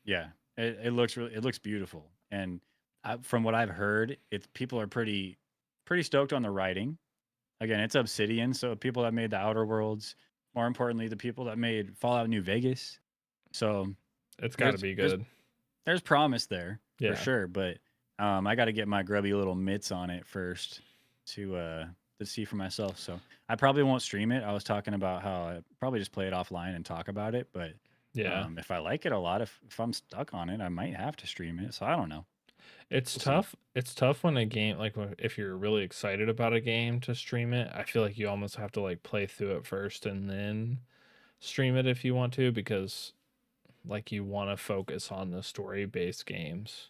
Yeah. It looks beautiful. And from what I've heard, people are pretty stoked on the writing. Again, it's Obsidian, so people that made the Outer Worlds, more importantly, the people that made Fallout New Vegas. So It's got to be good. there's promise there Yeah. for sure, but I got to get my grubby little mitts on it first to see for myself. So I probably won't stream it. I was talking about how I probably just play it offline and talk about it. But Yeah. if I like it a lot, if I'm stuck on it, I might have to stream it. So I don't know. It's We'll see. tough. It's tough when a game like if you're really excited about a game to stream it. I feel like you almost have to like play through it first and then stream it if you want to, because like you want to focus on the story-based games.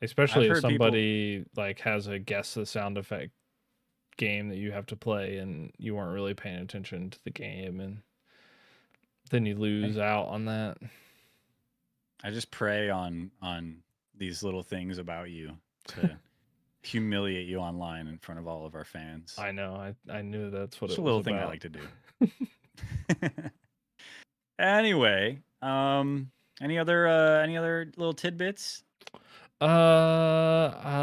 Especially if heard people- somebody like has a guess the sound effect game that you have to play and you weren't really paying attention to the game, and then you lose out on that. I just prey on these little things about you to humiliate you online in front of all of our fans. I know. I knew that's what It's it a was little thing I about. like to do. Anyway, any other little tidbits? I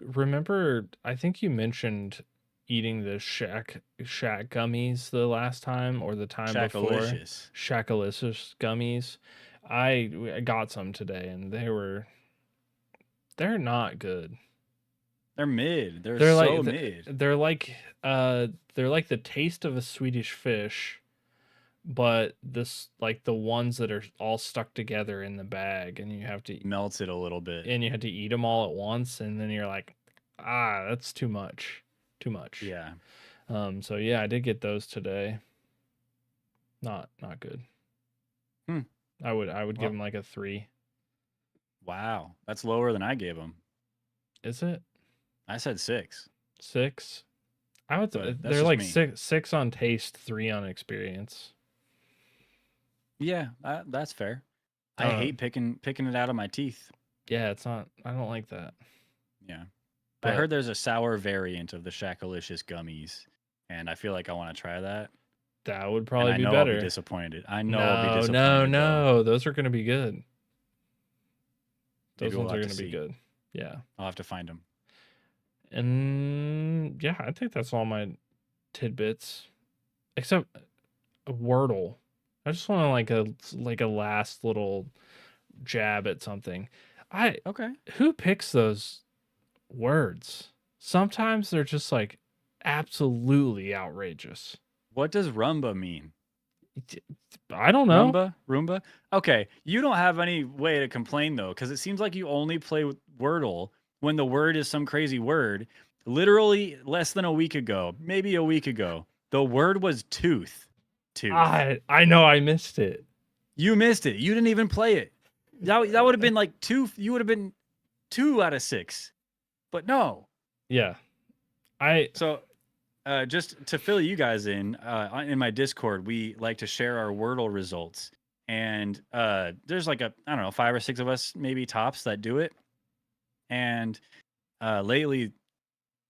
remember. I think you mentioned eating the shack gummies the last time or the time before. Shackalicious. Shackalicious gummies. I got some today and they're not good. They're mid. They're They're so like mid. they're like the taste of a Swedish fish, but this like the ones that are all stuck together in the bag, and you have to Melts it a little bit. eat them all at once, and then you're like, that's too much. Yeah. So yeah, I did get those today. Not good. I would give Well- them like a 3. Wow. That's lower than I gave them. Is it I said 6. 6? I would. But that's They're just like me. 6 on taste, 3 on experience. Yeah, that's fair. I hate picking it out of my teeth. Yeah, it's not. I don't like that. Yeah. I But- heard there's a sour variant of the Shackalicious gummies, and I feel like I want to try that. That would And probably I be know better. I'll be disappointed. I know I'll be disappointed. though. No. Those are going to be good. Maybe Those we'll ones are have going to to be see. good. Yeah. I'll have to find them. And yeah, I think that's all my tidbits, except Wordle. I just want like a last little jab at something. Okay. Who picks those words? Sometimes they're just like absolutely outrageous. What does rumba mean? I don't know. Roomba? Okay. You don't have any way to complain though, because it seems like you only play with Wordle when the word is some crazy word. Literally less than a week ago, maybe a week ago, the word was tooth. Tooth. I know I missed it. You missed it. You didn't even play it. That would have been like 2. You would have been 2 out of 6. But no. Yeah. So, just to fill you guys in my Discord, we like to share our Wordle results, and there's like I don't know, 5 or 6 of us, maybe tops, that do it. And lately,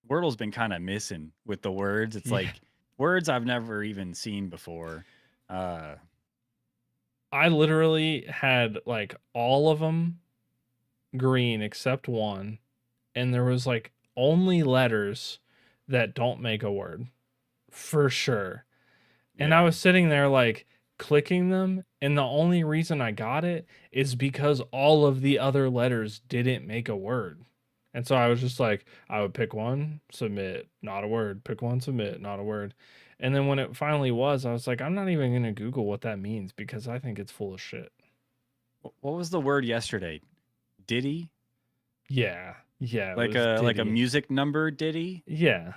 Wordle's been kind of missing with the words. It's Yeah. like words I've never even seen before. I literally had like all of them green except one, and there was like only letters that don't make a word for sure. And I Yeah. was sitting there like clicking them, and the only reason I got it is because all of the other letters didn't make a word. And so I was just like, I would pick one, submit, not a word, pick one, submit, not a word. And then when it finally was, I was like, I'm not even going to Google what that means because I think it's full of shit. What was the word yesterday? Ditty? Yeah. Yeah. it Like was a Diddy. music number ditty? Yeah.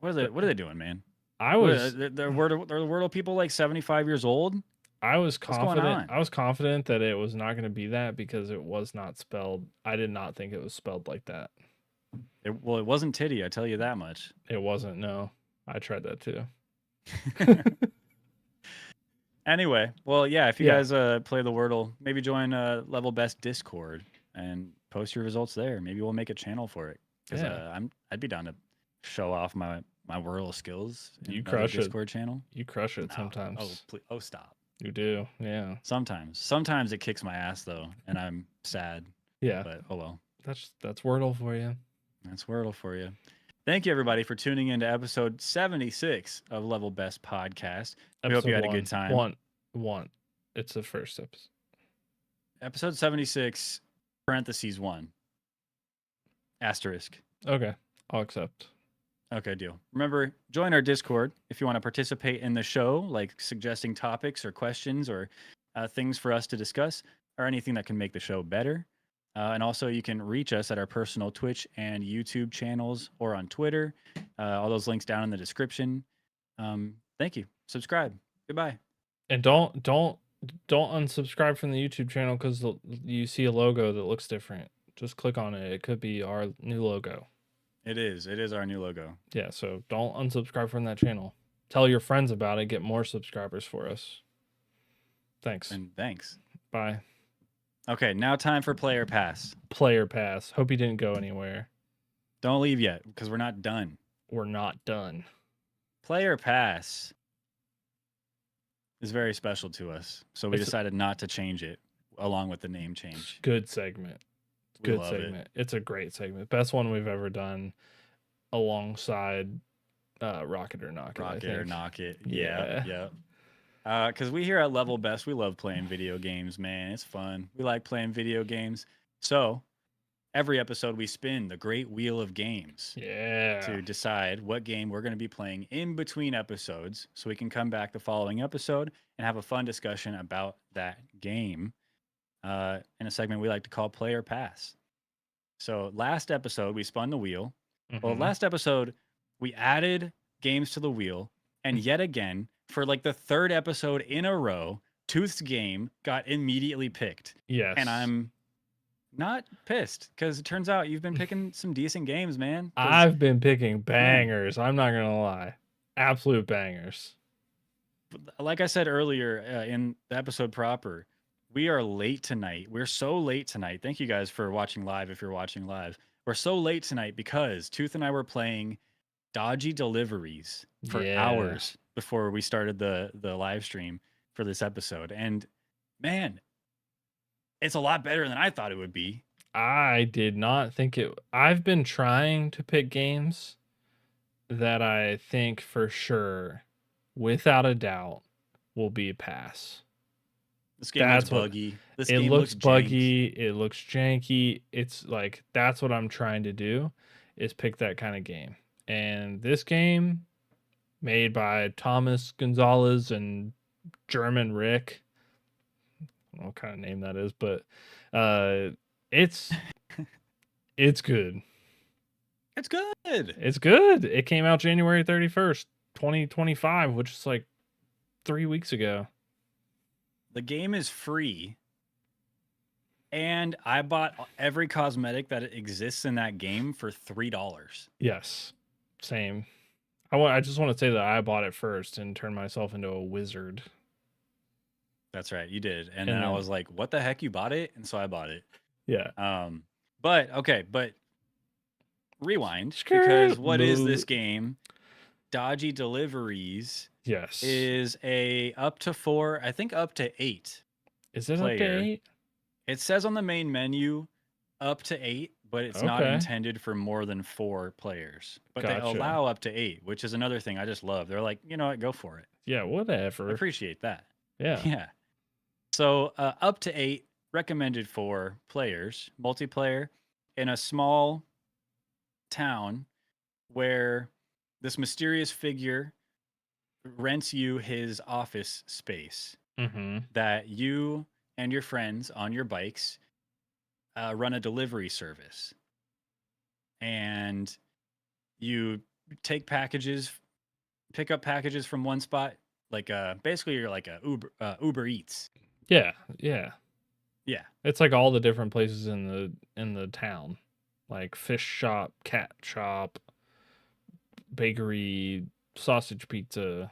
What are they doing, man? I What, was the Wordle people like 75 years old? I was going confident. on? I was confident that it was not going to be that because it was not spelled. I did not think it was spelled like that. It wasn't titty, I tell you that much. It wasn't. No, I tried that too. Anyway, well, yeah, if you Yeah. guys play the Wordle, maybe join Level Best Discord and post your results there. Maybe we'll make a channel for it. Because Yeah. I'd be down to show off my Wordle skills. in You another crush it. Discord channel. You crush it No. sometimes. Oh, stop. You do. Yeah. Sometimes it kicks my ass though, and I'm sad. Yeah. But oh well. That's Wordle for you. That's Wordle for you. Thank you, everybody, for tuning in to episode 76 of Level Best Podcast. We hope you had a good time. One. It's the first episode. Episode 76 parentheses 1. Asterisk. Okay, I'll accept. Okay, deal. Remember, join our Discord if you want to participate in the show, like suggesting topics or questions or things for us to discuss or anything that can make the show better. And also, you can reach us at our personal Twitch and YouTube channels or on Twitter. All those links down in the description. Thank you. Subscribe. Goodbye. And don't unsubscribe from the YouTube channel because you see a logo that looks different. Just click on it. It could be our new logo. It is. It is our new logo. Yeah, so don't unsubscribe from that channel. Tell your friends about it. Get more subscribers for us. Thanks. And thanks. Bye. Okay, now time for Player Pass. Player pass. Hope you didn't go anywhere. Don't leave yet because we're not done. We're not done. Player Pass is very special to us, so we It's- decided not to change it along with the name change. Good segment. We Good love it. segment. It's a great segment. Best one we've ever done alongside Rocket or Knock It. I Rock it or think. knock it. Yeah. Yeah. Because we here at Level Best, we love playing video games, man. It's fun. We like playing video games. So every episode, we spin the great wheel of games Yeah. to decide what game we're going to be playing in between episodes so we can come back the following episode and have a fun discussion about that game in a segment we like to call Player Pass. So last episode, we spun the wheel. Well, Mhm. last episode, we added games to the wheel. And yet again, for like the third episode in a row, Tooth's game got immediately picked. Yes. And I'm not pissed because it turns out you've been picking some decent games, man. 'Cause, I've been picking bangers. I'm not gonna lie, absolute bangers. like I said earlier in the episode proper, we are late tonight. We're so late tonight. Thank you guys for watching live if you're watching live. We're so late tonight because Tooth and I were playing Dodgy Deliveries for Yeah. hours before we started the live stream for this episode. And man, it's a lot better than I thought it would be. I did not think it. I've been trying to pick games that I think for sure, without a doubt, will be a pass. This game That's looks what- buggy. This It game looks jank. buggy. It looks janky. It's like that's what I'm trying to do, is pick that kind of game. And this game, made by Thomas Gonzalez and German Rick, I don't know what kind of name that is, but it's good. It's good. It's good. It came out January 31st, 2025, which is like 3 weeks ago. The game is free. And I bought every cosmetic that exists in that game for $3. Yes, same. I just want to say that I bought it first and turned myself into a wizard. That's right, you did. And And then I then- was like, what the heck, you bought it? And so I bought it. Yeah. But rewind, Skirt. because what is this Boo. game? Dodgy Deliveries Yes. is up to 4, I think up to 8. Is it up player. to 8? It says on the main menu up to 8, but it's not Okay. intended for more than 4 players. But they Gotcha. allow up to 8, which is another thing I just love. They're like, you know what, go for it. Yeah, I whatever. appreciate that. Yeah. Yeah. So up to 8 recommended for players, multiplayer, in a small town where this mysterious figure rents you his office space Mm-hmm. that you and your friends on your bikes run a delivery service. And you take packages, pick up packages from one spot, like basically you're like a Uber Eats. Yeah, yeah. Yeah. It's like all the different places in the town. Like fish shop, cat shop, bakery, sausage pizza,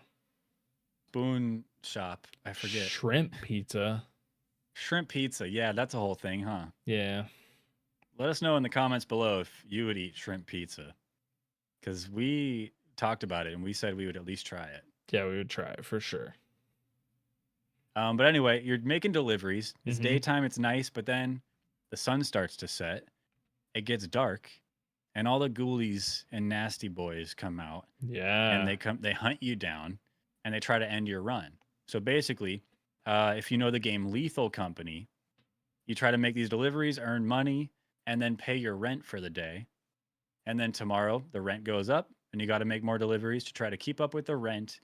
Spoon shop, I forget. shrimp pizza. Shrimp pizza. Yeah, that's a whole thing, huh? Yeah. Let us know in the comments below if you would eat shrimp pizza. Because we talked about it and we said we would at least try it. Yeah, we would try it for sure. But anyway, you're making deliveries. It's Mhm. daytime, it's nice, but then the sun starts to set. It gets dark, and all the ghoulies and nasty boys come out, Yeah. and they hunt you down, and they try to end your run. So basically, if you know the game Lethal Company, You try to make these deliveries, earn money, and then pay your rent for the day. And then tomorrow the rent goes up, and you got to make more deliveries to try to keep up with the rent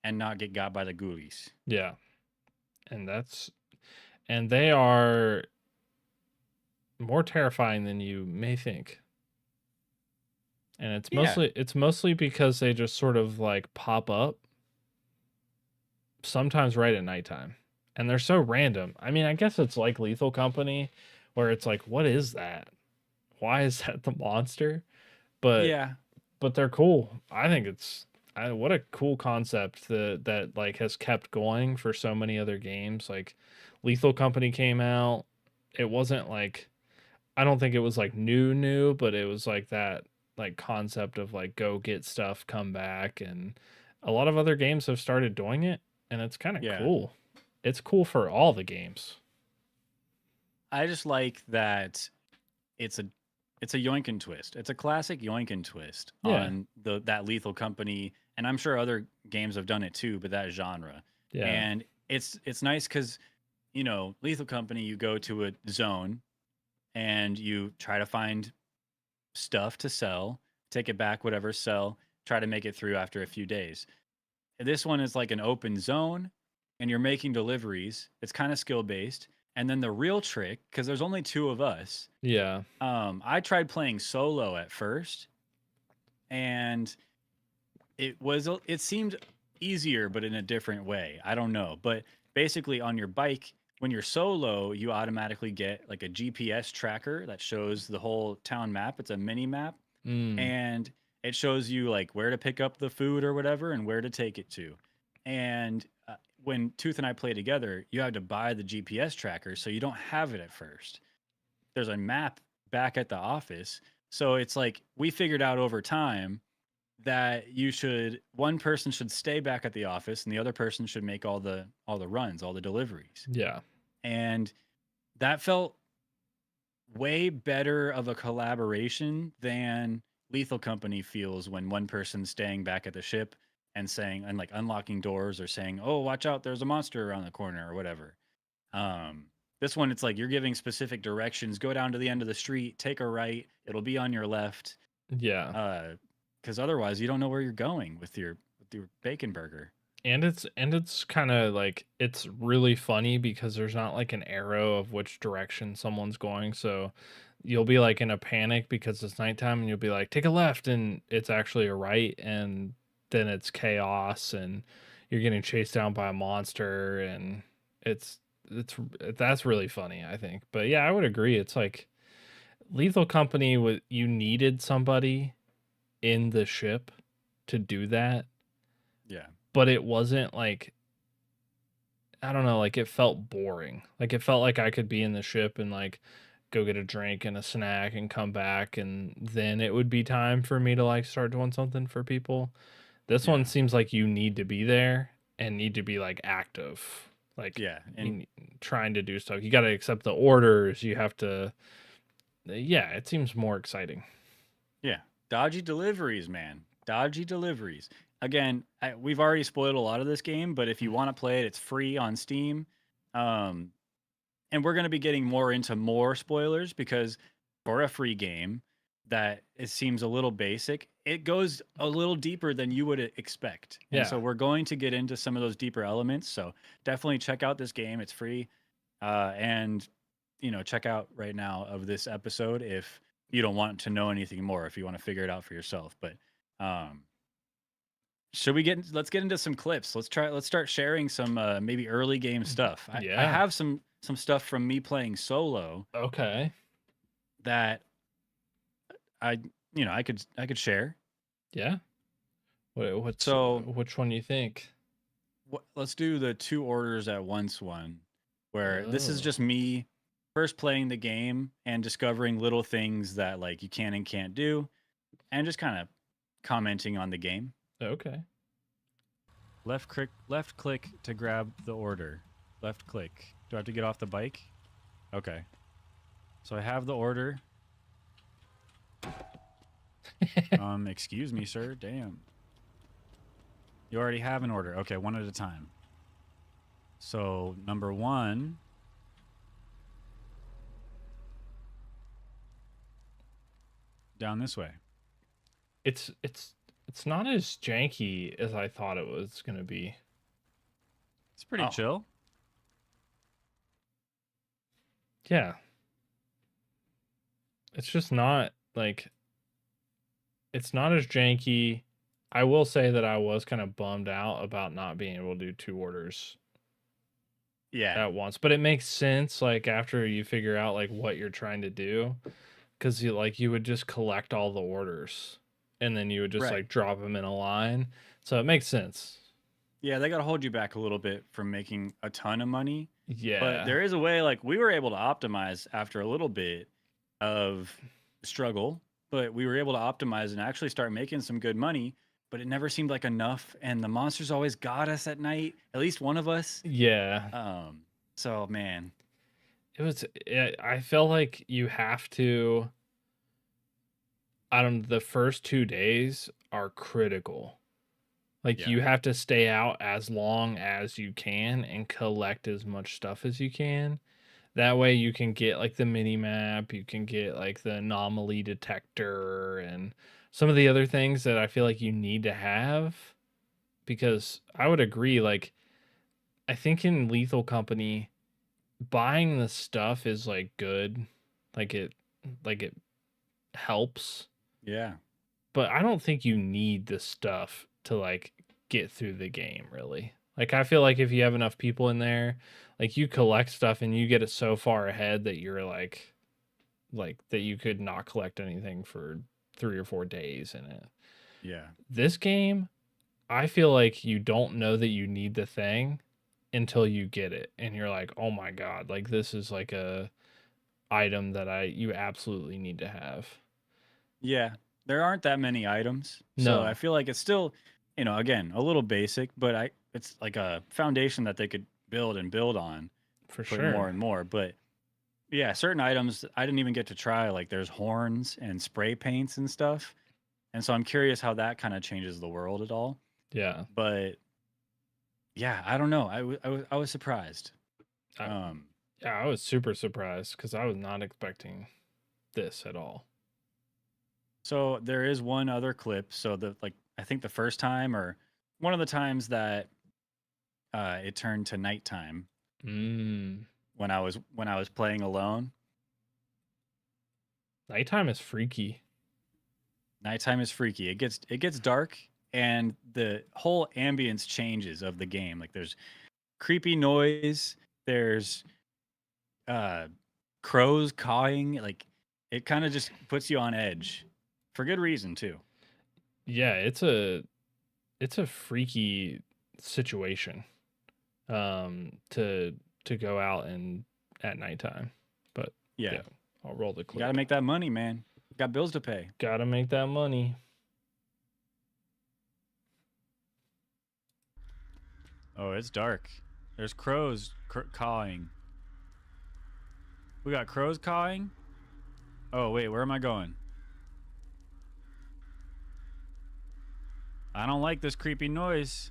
and not get got by the ghoulies. Yeah. And they are more terrifying than you may think. And Yeah. it's mostly because they just sort of like pop up sometimes right at nighttime. And they're so random. I mean, I guess it's like Lethal Company where it's like, what is that? Why is that the monster? But Yeah. they're cool. I think what a cool concept that like has kept going for so many other games. Like Lethal Company came out. It wasn't like, I don't think it was like new, but it was like that like concept of like go get stuff, come back, and a lot of other games have started doing it, and it's kind of Yeah. cool. It's cool for all the games. I just like that it's a it's a yoink and twist. It's a classic yoink and twist Yeah, on that Lethal Company, and I'm sure other games have done it too, but that genre. yeah, And it's nice because Lethal Company, you go to a zone and you try to find stuff to sell, take it back, whatever, sell, try to make it through after a few days. This one is like an open zone and you're making deliveries. It's kind of skill based. And then the real trick, because there's only two of us, yeah, I tried playing solo at first, and it seemed easier, but in a different way. I don't know, but basically on your bike, when you're solo, you automatically get like a GPS tracker that shows the whole town map. It's a mini map, mm, and it shows you like where to pick up the food or whatever and where to take it to. And when Tooth and I play together, you have to buy the GPS tracker, so you don't have it at first. There's a map back at the office. So it's like we figured out over time that one person should stay back at the office and the other person should make all the runs, all the deliveries. yeah, And that felt way better of a collaboration than Lethal Company feels when one person's staying back at the ship and saying and like unlocking doors or saying, "Oh, watch out, there's a monster around the corner" or whatever. This one, it's like you're giving specific directions. Go down to the end of the street, take a right. It'll be on your left. yeah. Because otherwise, you don't know where you're going with your bacon burger. And it's kind of like it's really funny because there's not like an arrow of which direction someone's going. So you'll be like in a panic because it's nighttime and you'll be like, take a left, and it's actually a right, and then it's chaos and you're getting chased down by a monster, and it's it's that's really funny, I think. But yeah, I would agree. It's like Lethal Company, you needed somebody in the ship to do that, Yeah, but it wasn't like, I don't know, like it felt boring. Like it felt like I could be in the ship and like go get a drink and a snack and come back, and then it would be time for me to like start doing something for people. This one yeah, seems like you need to be there and need to be like active. Like yeah, you and trying to do stuff. You got to accept the orders. You have to, yeah, it seems more exciting. yeah. Dodgy deliveries, man. Dodgy deliveries. Again, we've already spoiled a lot of this game, but if you want to play it, it's free on Steam. Um, and we're going to be getting more into more spoilers because for a free game that it seems a little basic, it goes a little deeper than you would expect. And Yeah. so we're going to get into some of those deeper elements. So definitely check out this game. It's free. And check out right now of this episode if you don't want to know anything more, if you want to figure it out for yourself. But um let's get into some clips. Let's start sharing some maybe early game stuff. I Yeah. have some stuff from me playing solo Okay. that I I could share. Yeah. So Which one do you think? let's do the two orders at once one, where this is Oh, just me first playing the game and discovering little things that like you can and can't do, and just kind of commenting on the game. okay. Left click to grab the order. Left click. Do I have to get off the bike? Okay. So I have the order. Excuse me, sir. Damn. You already have an order. Okay, one at a time. So number one, down this way. It's not as janky as I thought it was gonna be. It's pretty Oh. chill. Yeah. It's just not like it's not as janky. I will say that I was kind of bummed out about not being able to do 2 orders Yeah. at once, but it makes sense like after you figure out like what you're trying to do, because you would just collect all the orders and then you would just Right. like drop them in a line, so it makes sense. Yeah, they got to hold you back a little bit from making a ton of money. Yeah, But there is a way, like, we were able to optimize after a little bit of struggle, but we were able to optimize and actually start making some good money. But it never seemed like enough. And the monsters always got us at night, at least one of us. yeah. So, man, I felt like you have to. I don't. The first 2 days are critical. Like Yeah. you have to stay out as long as you can and collect as much stuff as you can. That way you can get like the mini map, you can get like the anomaly detector and some of the other things that I feel like you need to have, because I would agree, like I think in Lethal Company buying the stuff is like good. Like it helps, yeah. but I don't think you need the stuff to like get through the game really. Like I feel like if you have enough people in there, like you collect stuff and you get it so far ahead that you're like that you could not collect anything for 3 or 4 days in it. Yeah. This game, I feel like you don't know that you need the thing until you get it and you're like, "Oh my god, like this is like a item that you absolutely need to have." Yeah. There aren't that many items. No. So I feel like it's still, again, a little basic, but it's like a foundation that they could build and build on. For Put sure. more and more. But yeah, certain items I didn't even get to try. Like there's horns and spray paints and stuff. And so I'm curious how that kind of changes the world at all. Yeah. But yeah, I don't know. I was surprised. I- Yeah, I was super surprised because I was not expecting this at all. So there is one other clip. So I think the first time or one of the times that it turned to nighttime when I was playing alone. Nighttime is freaky. Nighttime is freaky. It gets dark and the whole ambience changes of the game. Like there's creepy noise, there's crows cawing, like it kind of just puts you on edge for good reason too. Yeah, it's a freaky situation to go out and at nighttime. But Yeah. I'll roll the You clip. got to make that money, man. Got bills to pay. Gotta make that money. Oh, it's dark. There's crows cawing. We got crows cawing? Oh, wait, where am I going? I don't like this creepy noise.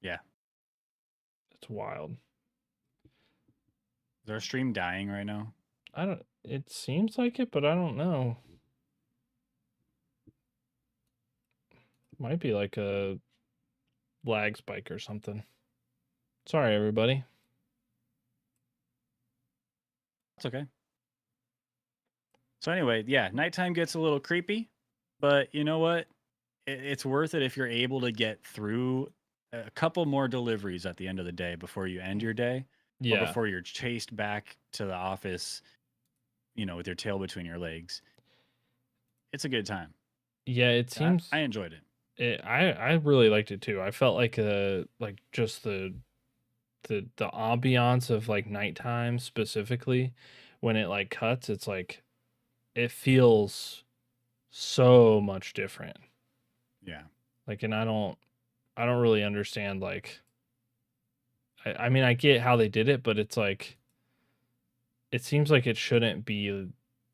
Yeah. It's wild. Is our stream dying right now? It seems like it, but I don't know. Might be like a lag spike or something. Sorry, everybody. It's okay. So anyway, yeah, nighttime gets a little creepy, but you know what? It's worth it if you're able to get through a couple more deliveries at the end of the day before you end your day, or Yeah. before you're chased back to the office, with your tail between your legs. It's a good time. Yeah, it seems I enjoyed it. I really liked it too. I felt like just the ambiance of like nighttime specifically when it like cuts, it's like it feels so much different. Yeah. Like, and I don't really understand like I mean I get how they did it, but it's like it seems like it shouldn't be,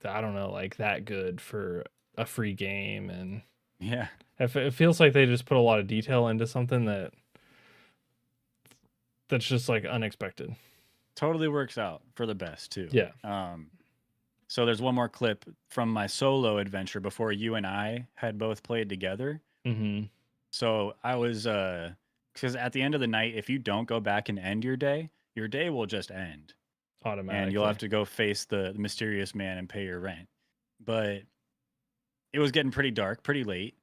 I don't know, like that good for a free game. And Yeah. it feels like they just put a lot of detail into something that that's just like unexpected. Totally works out for the best too. Yeah. So there's one more clip from my solo adventure before you and I had both played together. Mm-hmm. So I was because at the end of the night, if you don't go back and end your day will just end. Automatically. And you'll have to go face the mysterious man and pay your rent. But it was getting pretty dark, pretty late,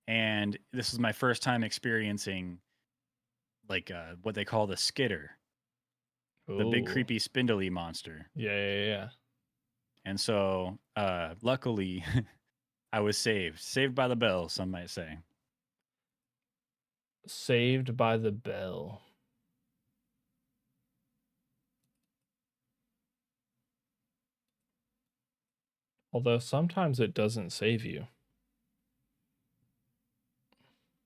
and this is my first time experiencing like what they call the skitter, the big Ooh. creepy spindly monster. Yeah. And so luckily I was saved by the bell, some might say. Saved by the bell. Although sometimes it doesn't save you.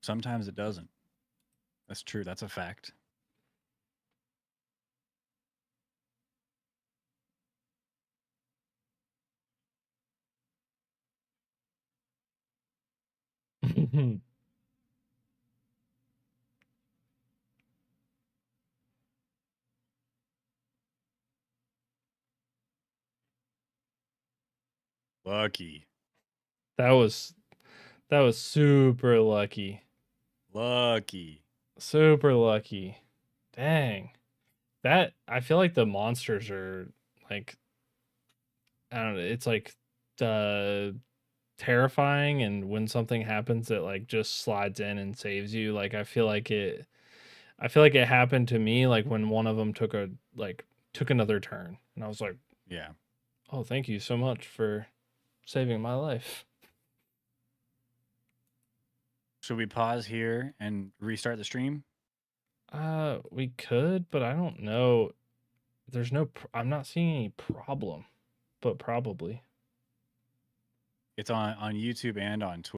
Sometimes it doesn't. That's true. That's a fact. Lucky. That was super lucky. Lucky. Super lucky. Dang. That, I feel like the monsters are like, I don't know, it's like terrifying, and when something happens that like just slides in and saves you, like I feel like it happened to me like when one of them took another turn, and I was like, Yeah. oh, thank you so much for saving my life. Should we pause here and restart the stream? We could, but I don't know. I'm not seeing any problem, but probably. It's on YouTube and on Twitch.